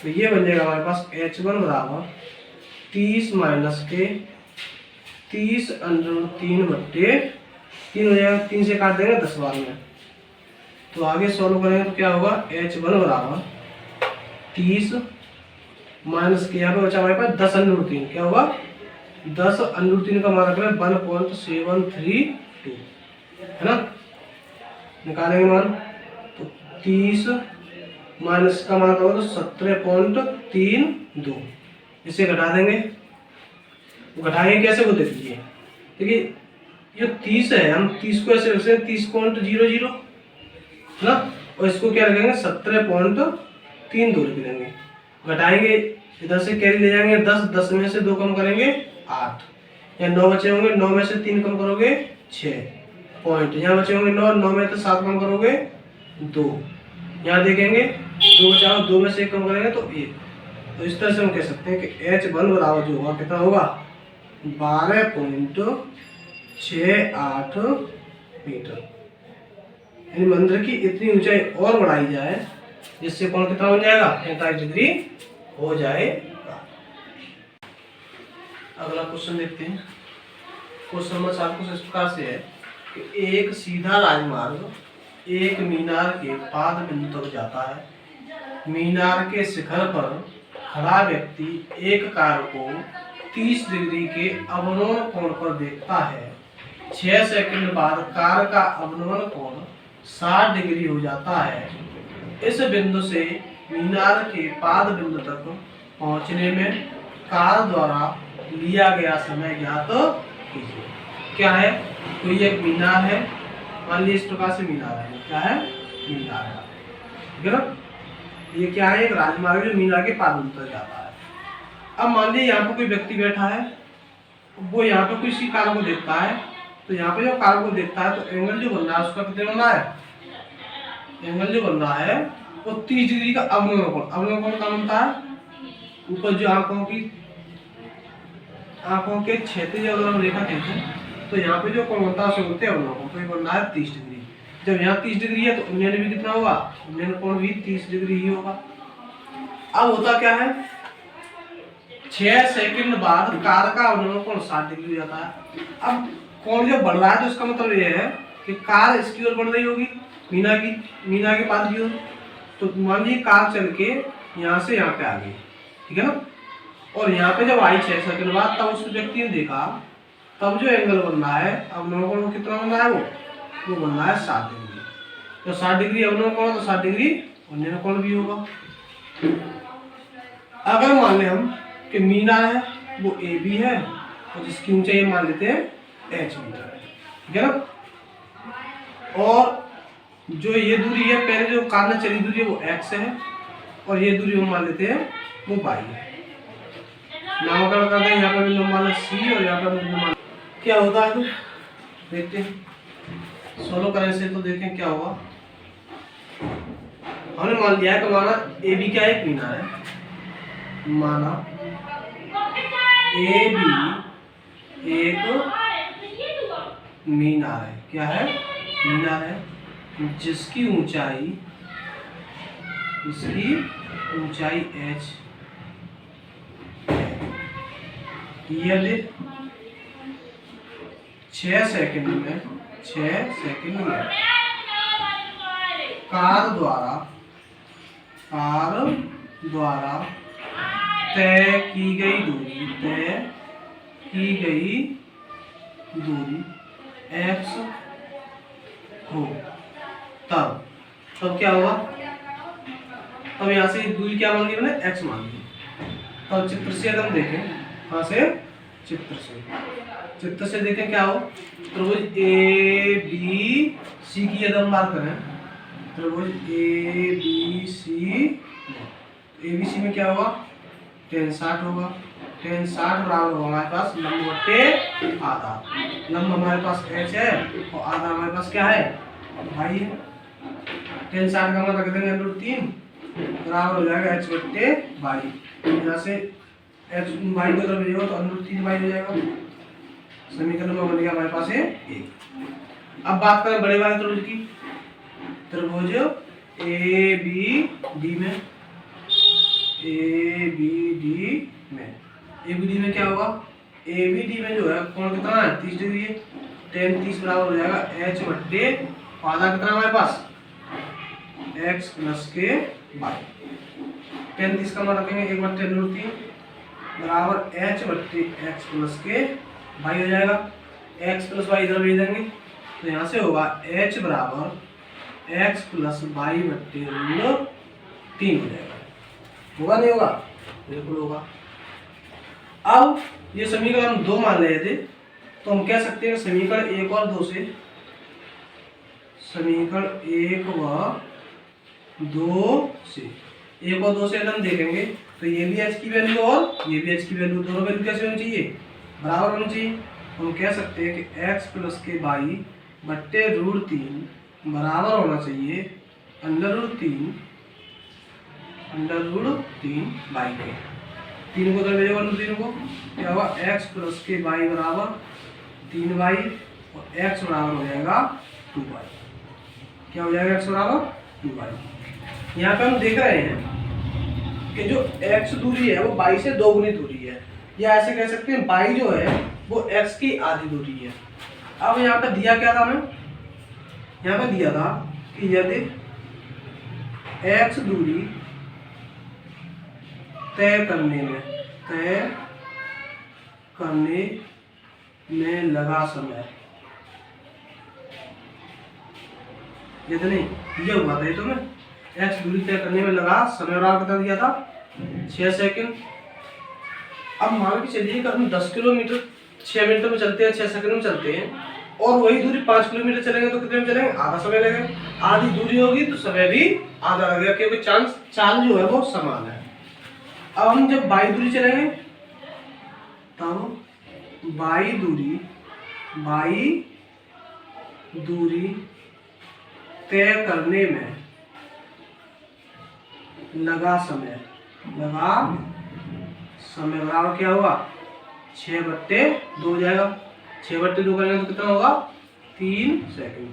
तो ये बन जाएगा हमारे पास h1 बराबर 30 माइनस के 30√3 बट्टे 3 हो जाएगा। 3 से काट देंगे 10 बार में। तो आगे सॉल्व करेंगे तो क्या होगा? h1 बराबर 30 माइनस के यहाँ पे बचा हमारे पास 10√3। क्या होगा? 10√3 का मान रख रहे हैं 1.732 है ना। निकालेंगे मान तो 30 माइनस का मान होगा तो 17.32। इसे घटा देंगे। घटाएंगे कैसे वो देख लीजिए। देखिए ये 30 है, हम 30 को ऐसे रखेंगे 30.00 ना, और इसको क्या रखेंगे 17.32 लिख देंगे। घटाएंगे इधर से कैरी ले जाएंगे 10 में से 2 कम करेंगे 8, या 9 बचे होंगे 9 में से 3 कम करोगे 6 पॉइंट, यहाँ बचे होंगे 9 में से 7 कम करोगे 2, यहाँ देखेंगे 2 बचाओ 2 में से 1 कम करेंगे तो 1। तो इस तरह से हम कह सकते हैं कि h1 बराबर जो होगा कितना होगा 12.68 मीटर। यानी मंदिर की इतनी ऊंचाई और बढ़ाई जाए जिससे कोण कितना बन जाएगा, 45 डिग्री हो जाएगा। अगला क्वेश्चन देखते हैं। क्वेश्चन नंबर 4 कुछ इस प्रकार से है कि एक सीधा राजमार्ग एक मीनार के पाद बिंदु तक जाता है। मीनार के शिखर पर खड़ा व्यक्ति एक कार को 30 डिग्री के अवनोन कोण पर देखता है। 6 सेकंड बाद कार का अवनोन कोण 60 डिग्री हो जाता है। इस बिंदु से मीनार के पाद बिंदु तक पहुंचने में कार द्वारा लिया गया समय ज्ञात कीजिए। क्या है, कोई एक मीनार है, मान लीजिए इस प्रकार से मीनार है। क्या है, मीनार है, ठीक है ना। ये क्या है, एक राजमार्ग जो मीनार के पाद बिंदु तक जाता है। अब मान लीजिए यहाँ पे कोई व्यक्ति बैठा है, वो यहाँ पे किसी कार को देखता है, तो यहाँ पे जब कार को देखता है तो एंगल जो बन रहा है उसका कितने बन रहा है, एंगल जो बन रहा है वो 30 डिग्री का अवनोन कोण। अवनोन कोण क्या बनता है, ऊपर जो आंखों के क्षैतिज अगर हम रेखा खींचते हैं तो यहाँ पे जो कोण बनता है उसे बोलते हैं अवनोन कोण। तो ये बन रहा है 30 डिग्री। जब यहाँ 30 डिग्री है तो उन्नयन भी कितना होगा, उन्नयन कोण भी 30 डिग्री ही होगा। अब होता क्या है, 6 सेकंड बाद कार का अवनोन कोण 60 डिग्री हो जाता है। अब कोण जब बढ़ रहा है तो इसका मतलब ये है कि कार इसकी ओर बढ़ रही होगी, मीना के पास की ओर। तो मान लीजिए कार चल के यहाँ से यहाँ पे आ गई, ठीक है ना। और यहाँ पे जब आई 6 सेकंड बाद, तब उस व्यक्ति ने देखा, तब जो एंगल बन रहा है अवनोन कोण कितना बन रहा है, वो बन रहा है 60 डिग्री। तो 60 डिग्री अवनोन कोण तो 60 डिग्री उन्नयन कोण भी होगा। अगर मान लें हम कि मीनार है वो ए बी है और जिसकी ऊंचाई मान लेते हैं h मीटर है, ठीक है ना। और जो ये दूरी है, पहले जो कार ने चली दूरी है वो x है और ये दूरी हम मान लेते हैं वो y है। नामकरण करते हैं, यहाँ पर बिंदु मान c और यहाँ पर बिंदु मान क्या होता है, देखते हैं। सोलो करें से तो देखें क्या होगा। हमने मान लिया है कि माना ए बी क्या एक मीनार है, माना ए बी एक मीनार है। क्या है, मीनार है जिसकी ऊंचाई h यदि 6 सेकंड में कार द्वारा तय की गई दूरी x हो, तब क्या होगा, तब यहाँ से दूरी क्या मान ली मैंने, x मान ली। तब चित्र से अगर हम देखें, कहाँ से, चित्र से देखें क्या हो, त्रिभुज ए बी सी की यदि हम बात करें, त्रिभुज ए बी सी में क्या होगा, tan 60 होगा। tan 60 बराबर होगा हमारे पास लंब बटे आधा। लंब हमारे पास h है और आधा हमारे पास क्या है, भाई है। tan 60 का मतलब रख देंगे √3 बराबर हो जाएगा h बटे बाई। यहाँ से h बाई को तरफ भेजेगा तो √3 बाई हो जाएगा। समीकरण में बन गया हमारे पास है 1। अब बात करें बड़े वाले त्रिभुज की, त्रिभुज ए बी डी में क्या होगा, ए बी डी में जो है कोण कितना है, 30 डिग्री है। tan 30 बराबर हो जाएगा h बटे आधा कितना हमारे पास, x प्लस के बाई। tan 30 का मान रखेंगे 1 बटे √3 बराबर h बटे x प्लस के बाई हो जाएगा। x प्लस बाई इधर भेज देंगे तो यहाँ से होगा h बराबर x प्लस बाई बटे √3 हो जाएगा। होगा नहीं होगा, बिल्कुल होगा। अब ये समीकरण हम 2 मान रहे थे तो हम कह सकते हैं समीकरण 1 और 2 से, समीकरण 1 व 2 से हम देखेंगे तो ये भी h की वैल्यू और ये भी h की वैल्यू, दोनों वैल्यू कैसे होनी चाहिए, बराबर होनी चाहिए। हम कह सकते हैं कि x प्लस के बाई बट्टे √3 बराबर होना चाहिए √3 बाई के। 3 को उधर भेजेगा √3 को, क्या होगा x प्लस के बाई बराबर 3 बाई और x बराबर हो जाएगा 2 बाई। क्या हो जाएगा x बराबर y। यहाँ पे हम देख रहे हैं कि जो x दूरी है वो y से दोगुनी दूरी है, या ऐसे कह सकते हैं y जो है वो x की आधी दूरी है। अब यहाँ पे दिया क्या था हमें, यहाँ पे दिया था कि यदि x दूरी तय करने में लगा समय, यदि नहीं दिया हुआ था ये तो मैं, x दूरी तय करने में लगा समय बराबर कितना दिया था 6 सेकंड। अब मान के चलिए कि हम 10 किलोमीटर 6 मिनट में चलते हैं, 6 सेकंड में चलते हैं, और वही दूरी 5 किलोमीटर चलेंगे तो कितने में चलेंगे, आधा समय लगेगा। आधी दूरी होगी तो समय भी आधा लगेगा, क्योंकि चाल जो है वो समान है। अब हम जब बाई दूरी चलेंगे तब बाई दूरी तय करने में लगा समय बराबर क्या होगा 6/2 हो जाएगा। 6/2 करेंगे तो कितना होगा 3 सेकंड।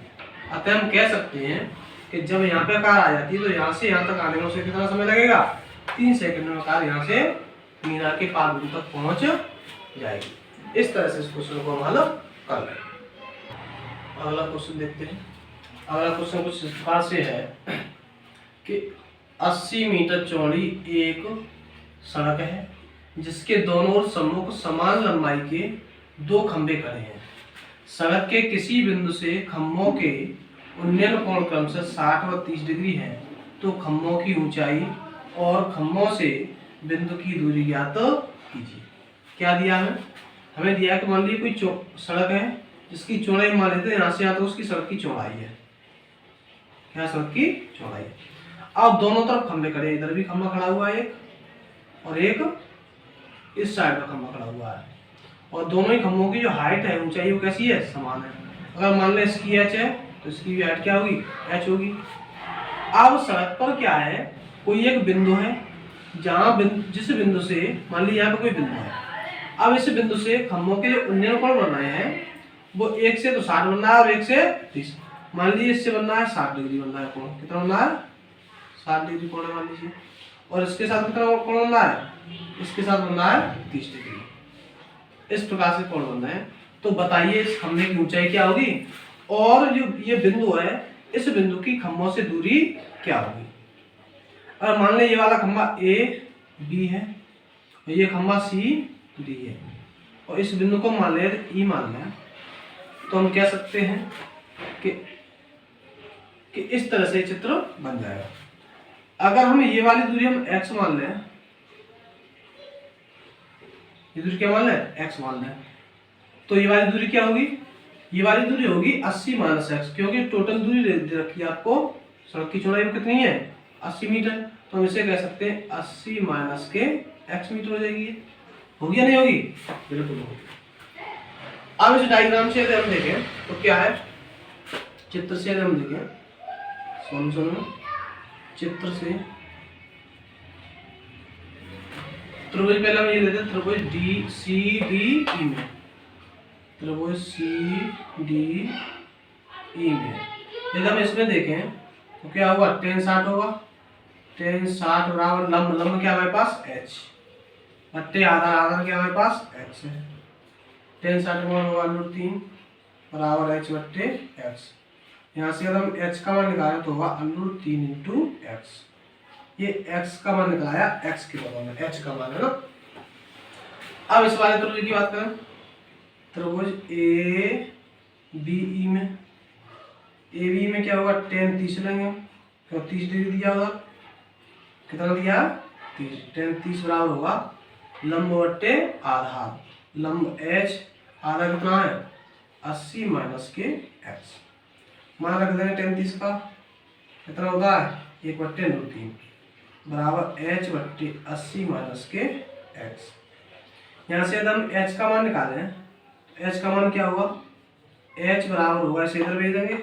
अतः हम कह सकते हैं कि जब यहाँ पे कार आ जाती है तो यहाँ से यहाँ तक आने में उसे कितना समय लगेगा 3 सेकंड में कार यहाँ से मीनार के पार दूर तक पहुंच जाएगी। इस तरह से इस क्वेश्चन को हम हल कर लें। अगला क्वेश्चन देखते हैं। अगला क्वेश्चन कुछ इस प्रकार से है कि 80 मीटर चौड़ी एक सड़क है जिसके दोनों ओर सम्मुख समान लंबाई के 2 खंभे खड़े हैं। सड़क के किसी बिंदु से खंभों के उन्नयन कोण क्रम से 60 व 30 डिग्री है, तो खंभों की ऊंचाई और खंभों से बिंदु की दूरी ज्ञात कीजिए। क्या दिया हमें, हमें दिया कि मान लीजिए कोई सड़क है जिसकी चौड़ाई मान लेते हैं यहाँ से यहाँ तक उसकी सड़क की चौड़ाई है, क्या सड़क की चौड़ाई। अब दोनों तरफ खंभे खड़े, इधर भी खंभा खड़ा हुआ है एक, और एक इस साइड पर खंभा खड़ा हुआ है, और दोनों ही खंभों की जो हाइट है ऊंचाई वो कैसी है, समान है। अगर मान लें इसकी h है तो इसकी भी हाइट क्या होगी, h होगी। अब सड़क पर क्या है, कोई एक बिंदु है जहाँ जिस बिंदु से मान लीजिए यहाँ पे कोई बिंदु है। अब इस बिंदु से खंभों के जो उन्नयन कोण बन रहे हैं वो एक से तो 60 बनना है और एक से 30। मान लीजिए इससे बनना है 60 डिग्री बनना है कोण, कितना बनना है 60 डिग्री कोण है मान लीजिए, और इसके साथ कितना कोण बनना है, इसके साथ बनना है 30 डिग्री। इस प्रकार से कोण बनना है। तो बताइए इस खंभे की ऊंचाई क्या होगी, और जो ये बिंदु है इस बिंदु की खंभों से दूरी क्या होगी। अगर मान लें ये वाला खंभा ए बी है और ये खंभा सी डी है, और इस बिंदु को मान लें ई मान लें, तो हम कह सकते हैं कि इस तरह से चित्र बन जाएगा। अगर हम ये वाली दूरी हम x मान लें, ये दूरी क्या मान लें, x मान लें, तो ये वाली दूरी क्या होगी, ये वाली दूरी होगी 80 - x, क्योंकि टोटल दूरी दे रखी है आपको, सड़क की चौड़ाई कितनी है 80 मीटर, तो हम इसे कह सकते हैं 80 - x मीटर हो जाएगी। होगी या नहीं होगी, बिल्कुल होगी। अब इस डायग्राम से यदि हम देखें तो क्या है, चित्र से यदि हम देखें सॉल्यूशन में, चित्र से त्रिभुज पहले हम ये लेते हैं त्रिभुज डी सी डी ई में, त्रिभुज सी डी ई में यदि हम इसमें देखें तो क्या होगा, tan 60 होगा, tan 60 बराबर लंब क्या हमारे पास h बट्टे आधार क्या हमारे पास x है। tan 60 मान होगा √3 बराबर h बट्टे x। यहाँ से अगर हम h का मान निकालें तो होगा √3 × x। ये x का मान निकाला, x के बराबर में h का मान है ना। अब इस वाले त्रिभुज की बात करें, त्रिभुज ए बी ई में, ए बी में क्या होगा, tan 30 लेंगे, तो 30 डिग्री दिया होगा, कितना दिया 30, tan 30 बराबर होगा लंब बट्टे आधार, लंब h आधा कितना है 80 - x, मान रख देंगे tan 30 का कितना होता है 1/√3 बराबर h बट्टे 80 - x। यहाँ से यदि हम h का मान निकालें, h का मान क्या होगा, h बराबर होगा, इसे इधर भेज देंगे,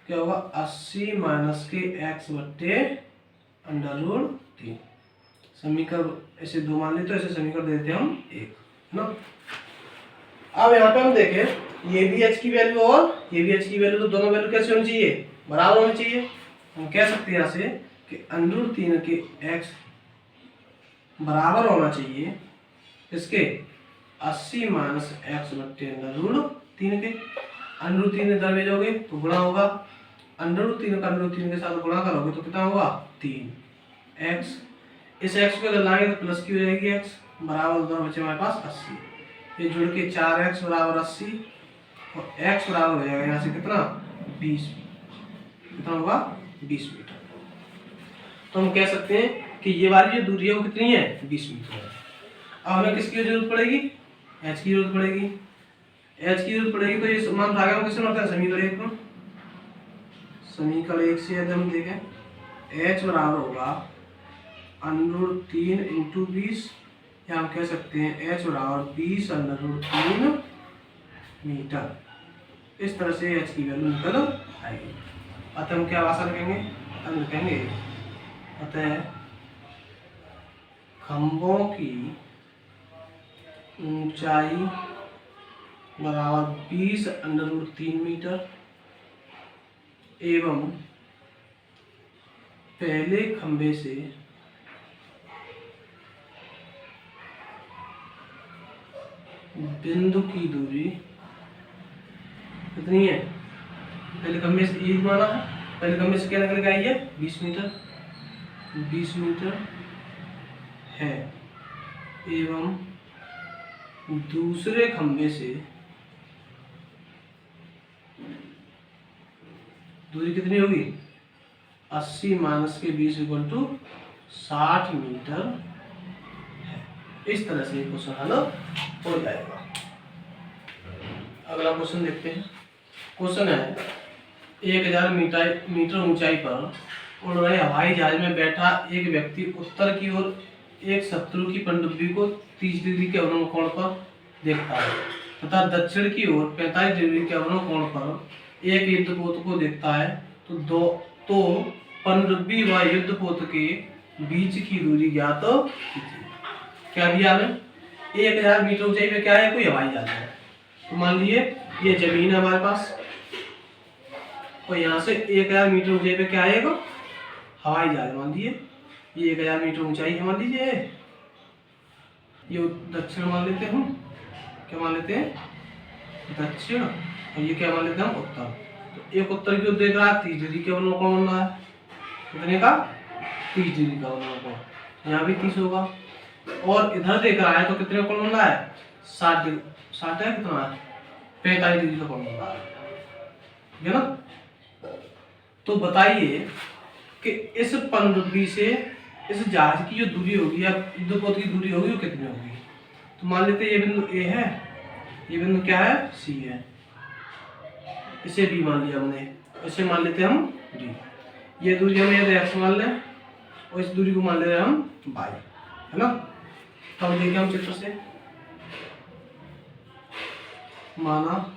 क्या होगा 80 - x बट्टे √3। समीकरण ऐसे 2 मान लेते, तो ऐसे समीकरण देते हैं हम 1 ना। अब यहाँ पे हम देखें ये भी h की वैल्यू और ये भी h की वैल्यू, तो दोनों वैल्यू कैसे होनी चाहिए बराबर होनी चाहिए। हम कह सकते हैं यहाँ से कि √3 के x बराबर होना चाहिए इसके 80 माइनस एक्स बट्टे √3 के। √3 इधर भेजोगे तो गुणा होगा, √3 का √3 के साथ गुणा करोगे तो कितना होगा 3x। इस x को अगर लाएंगे तो प्लस की हो जाएगी x, बराबर उधर बचे हमारे पास 80। ये जुड़ के 4x बराबर 80 और x बराबर हो जाएगा यहाँ से कितना 20, कितना होगा 20 मीटर। तो हम कह सकते हैं कि ये वाली जो दूरी है वो कितनी है 20 मीटर है। अब हमें किसकी जरूरत पड़ेगी, h की जरूरत पड़ेगी। h की जरूरत पड़ेगी तो ये मान आगे हम किससे मानते हैं समीकरण 1 को। समीकरण 1 से यदि हम देखें h बराबर होगा √3 × 20, या हम कह सकते हैं h बराबर 20 √3 मीटर। इस तरह से h की वैल्यू निकल आएगी। अतः हम क्या भाषा लिखेंगे, हम लिखेंगे अतः खंभों की ऊंचाई बराबर 20 √3 मीटर एवं पहले खंभे से बिंदु की दूरी कितनी है, पहले खंभे से एक माना है, पहले खंभे से क्या निकल के आई है 20 मीटर है एवं दूसरे खंभे से दूरी कितनी होगी 80 माइनस के 20 = 60 मीटर है। इस तरह से क्वेश्चन हल हो जाएगा। अगला क्वेश्चन देखते हैं। क्वेश्चन है 1000 मीटर ऊंचाई पर उड़ रहे हवाई जहाज में बैठा एक व्यक्ति उत्तर की ओर एक शत्रु की पनडुब्बी को 30 डिग्री के अवनम कोण पर देखता है तथा दक्षिण की ओर 45 डिग्री के अवनम कोण पर एक युद्धपोत को देखता है। तो पनडुब्बी व युद्धपोत के बीच की दूरी ज्ञात कीजिए। क्या दिया हमें, 1000 मीटर ऊंचाई पे क्या है, कोई हवाई जहाज है। तो मान लीजिए ये जमीन है हमारे पास और यहाँ से 1000 मीटर ऊंचाई पे क्या आएगा हवाई जहाज। मान लीजिए ये 1000 मीटर ऊंचाई है, मान लीजिए ये दक्षिण मान लेते हैं हम, क्या मान लेते हैं दक्षिण, और ये क्या मान लेते हैं हम उत्तर। तो एक उत्तर की ओर देख रहा है 30 डिग्री के अवनम कोण बन रहा है, कितने का 30 डिग्री का अवनम कोण, यहाँ भी 30 होगा। और इधर देख रहा है तो कितने कोण बन रहा है 60 डिग्री, 60 है कितना है 45 डिग्री का कोण बन रहा है ना। तो बताइए कि इस पनडुब्बी से इस जहाज की जो दूरी होगी या युद्धपोत की दूरी होगी वो कितनी होगी। तो मान लेते हैं ये बिंदु ए है, ये बिंदु क्या है सी है, इसे बी मान लिया हमने, इसे मान लेते हैं हम डी। ये दूरी हमें यदि एक्स मान लें और इस दूरी को मान ले रहे हैं हम वाई, है ना। तो हम देखें हम चित्र से, माना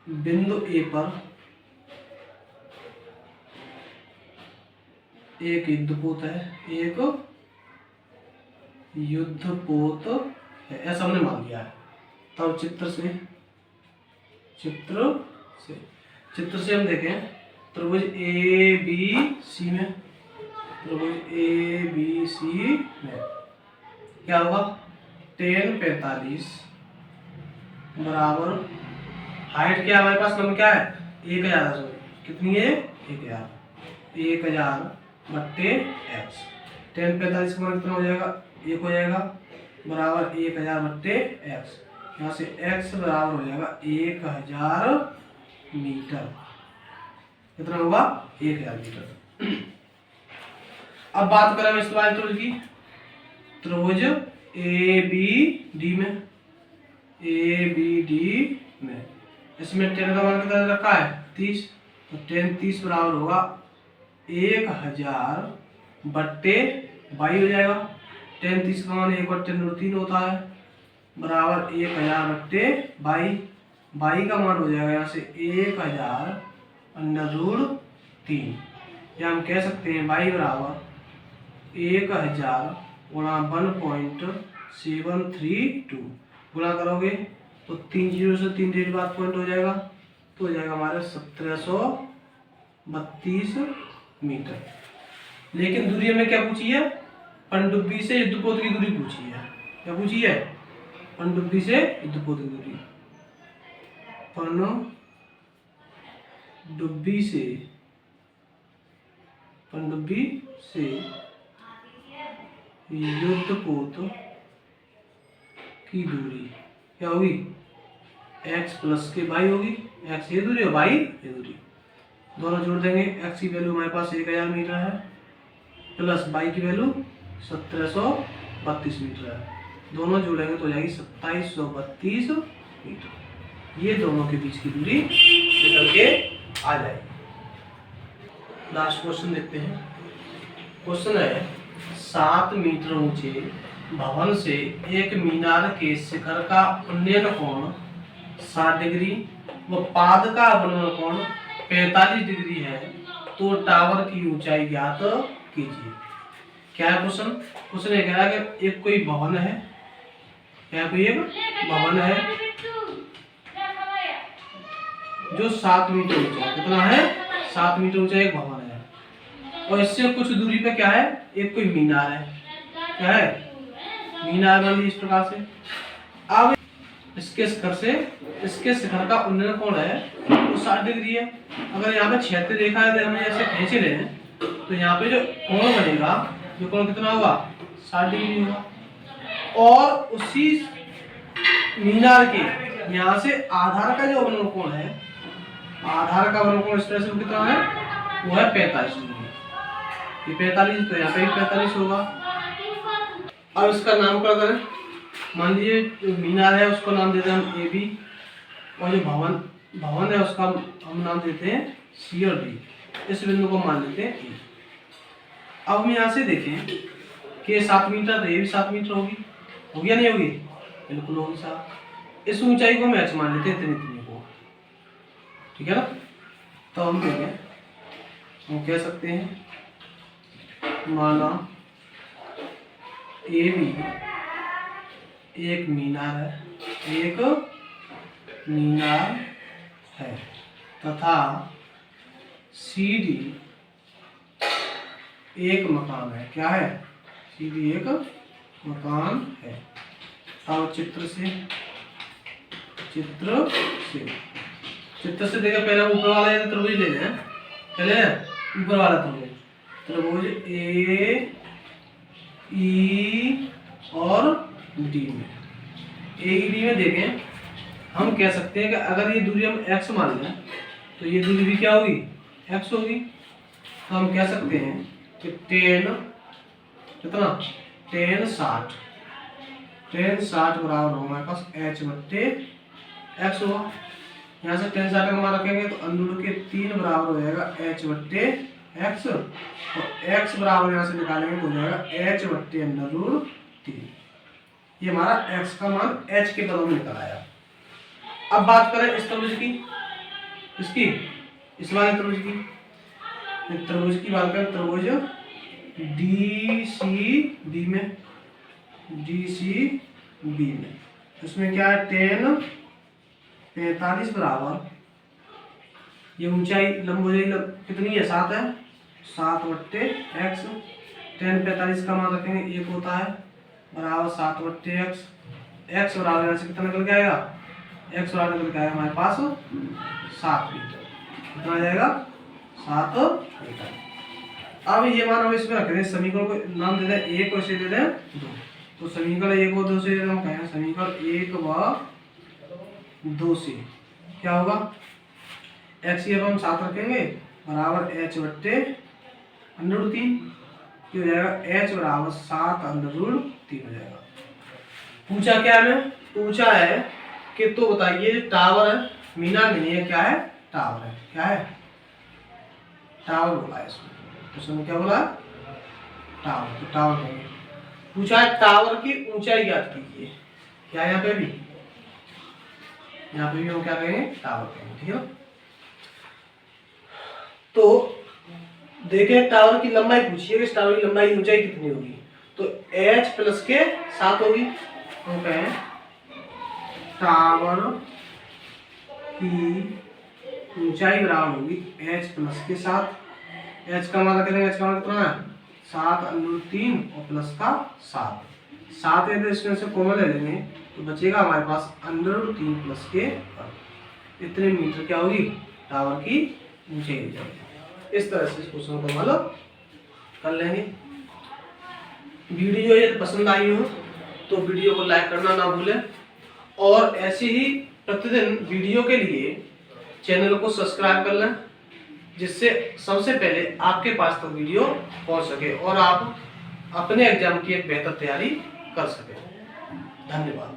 बिंदु ए पर एक युद्धपोत है, एक युद्धपोत है, ऐसा हमने मान लिया है। तब चित्र से हम देखें त्रिभुज ए बी सी में, त्रिभुज ए बी सी में क्या होगा tan 45 बराबर हाइट क्या हमारे पास नंबर क्या है 1000, सॉरी कितनी है 1000 बट्टे एक्स। tan 45 का मान कितना हो जाएगा 1 हो जाएगा बराबर 1000 बट्टे एक्स। यहाँ से x बराबर हो जाएगा 1000 मीटर, कितना होगा 1000 मीटर। अब बात करें हम इस वाले त्रिभुज की, त्रिभुज ए बी डी में इसमें tan का मान कितना रखा है 30, तो tan 30 बराबर होगा 1000 बट्टे बाई हो जाएगा। tan 30 का मान 1/√3 होता है बराबर 1000 बट्टे बाई का मान हो जाएगा यहाँ से 1000√3, या हम कह सकते हैं बाई बराबर 1000 गुणा 1.732 गुणा करोगे तो 3 जीरो से 3 डिजिट बाद पॉइंट हो जाएगा, तो हो जाएगा हमारे 1732 मीटर। लेकिन दूरी हमें क्या पूछी है? पनडुब्बी से युद्धपोत की दूरी पूछी है। क्या पूछी है? पनडुब्बी से युद्धपोत की दूरी। पनडुब्बी से युद्धपोत की दूरी क्या होगी? x प्लस के y होगी। x ये दूरी और y ये दूरी, दोनों जोड़ देंगे। x की वैल्यू हमारे पास 1000 मीटर है, प्लस y की वैल्यू 1732 मीटर है। दोनों जोड़ेंगे तो हो जाएगी 2732 मीटर। ये दोनों के बीच की दूरी निकल के आ जाएगी। लास्ट क्वेश्चन देखते हैं। क्वेश्चन है 7 मीटर ऊंचे भवन से एक मीनार के शिखर का उन्नयन कोण 60 डिग्री व पाद का अवनमन कोण 45 डिग्री है, तो टावर की ऊंचाई ज्ञात कीजिए। क्या है क्वेश्चन? क्वेश्चन ये कह रहा है कि एक कोई भवन है, क्या कोई एक भवन है जो 7 मीटर ऊंचा है। कितना है? 7 मीटर ऊंचा एक भवन है, और इससे कुछ दूरी पे क्या है? एक कोई मीनार है। क्या है? मीनार बन इस प्रकार से। अब इसके शिखर का उन्नयन कोण है वो 60 डिग्री है। अगर यहाँ पे क्षैतिज रेखा है हम ऐसे खींच रहे हैं तो यहाँ पे जो कोण बनेगा, जो कोण कितना होगा? 60 डिग्री होगा। और उसी मीनार के यहाँ से आधार का जो अवनमन कोण है, आधार का अवनमन कोण इस तरह से कितना है? वो है 45 डिग्री। ये 45, तो यहाँ पे भी 45 होगा। अब इसका नामकरण करें। मान लीजिए जो मीनार है उसको नाम देते हैं हम AB, और जो भवन है उसका हम नाम देते हैं C और D। इस बिंदु को मान लेते हैं E। अब हम यहाँ से देखें कि 7 मीटर, तो ये भी 7 मीटर होगी या नहीं होगी? बिल्कुल होगी 7। इस ऊंचाई को हम H मान लेते हैं, इतने को। ठीक है ना? तो हम देखें, हम कह सकते हैं माना AB एक मीनार है, तथा CD एक मकान है। क्या है? CD एक मकान है। अब चित्र से देखा, पहले ऊपर वाला ये त्रिभुज ले लें। पहले ऊपर वाला त्रिभुज AE और D में, AED में देखें, हम कह सकते हैं कि अगर ये दूरी हम x मान लें तो ये दूरी भी क्या होगी? x होगी। तो हम कह सकते हैं कि कितना? tan 60 बराबर होगा हमारे पास h बट्टे x होगा। यहाँ से tan 60 का मान रखेंगे तो अंदर के 3 बराबर हो जाएगा h बट्टे x, और x बराबर यहाँ से निकालेंगे तो हो जाएगा h बट्टे √3। ये हमारा x का मान h के पदों में निकल आया। अब बात करें इस त्रिभुज की, इस वाले त्रिभुज की बात करें। त्रिभुज DCB में इसमें क्या है? tan 45 बराबर, ये ऊंचाई लंब हो जाएगी कितनी है? 7 है, 7 बट्टे x। tan 45 का मान रखेंगे 1 होता है, बराबर 7 बट्टे x। x बराबर यहाँ से कितना निकल के आएगा? x बराबर निकल के आएगा हमारे पास 7 मीटर। कितना आ जाएगा? 7 मीटर। अब ये मान हम इसमें रख दें, समीकरण को नाम दे दें 1 और इसे दे दें 2। तो समीकरण 1 और 2 से हम कहें, समीकरण 1 व 2 से क्या होगा? x की अब हम 7 रखेंगे बराबर h बट्टे √3। हो जाएगा h बराबर 7 √3 हो जाएगा। पूछा क्या है? पूछा है कि तो बताइए टावर है, मीनार नहीं है, क्या है? टावर है। क्या है? टावर बोला है इसमें। तो इसमें क्या बोला? टावर। तो टावर कहेंगे। पूछा है टावर की ऊंचाई ज्ञात कीजिए। क्या यहाँ पे भी हम क्या कहेंगे? टावर कहेंगे। ठीक है। तो देखें टावर की लंबाई पूछिए कि टावर की लंबाई ऊंचाई कितनी होगी। तो h प्लस के 7 होगी। तो कहें टावर की ऊंचाई बराबर होगी h प्लस के साथ। h का मान करेंगे, h का मान कितना है 7√3 और प्लस का 7 है, तो इसमें से कॉमन ले लेंगे तो बचेगा हमारे पास √3 प्लस के इतने मीटर क्या होगी टावर की ऊंचाई हो जाएगी। इस तरह से इस क्वेश्चन को हल कर लेंगे। वीडियो यदि पसंद आई हो तो वीडियो को लाइक करना ना भूलें, और ऐसे ही प्रतिदिन वीडियो के लिए चैनल को सब्सक्राइब कर लें, जिससे सबसे पहले आपके पास तो वीडियो पहुंच सके और आप अपने एग्जाम की एक बेहतर तैयारी कर सकें। धन्यवाद।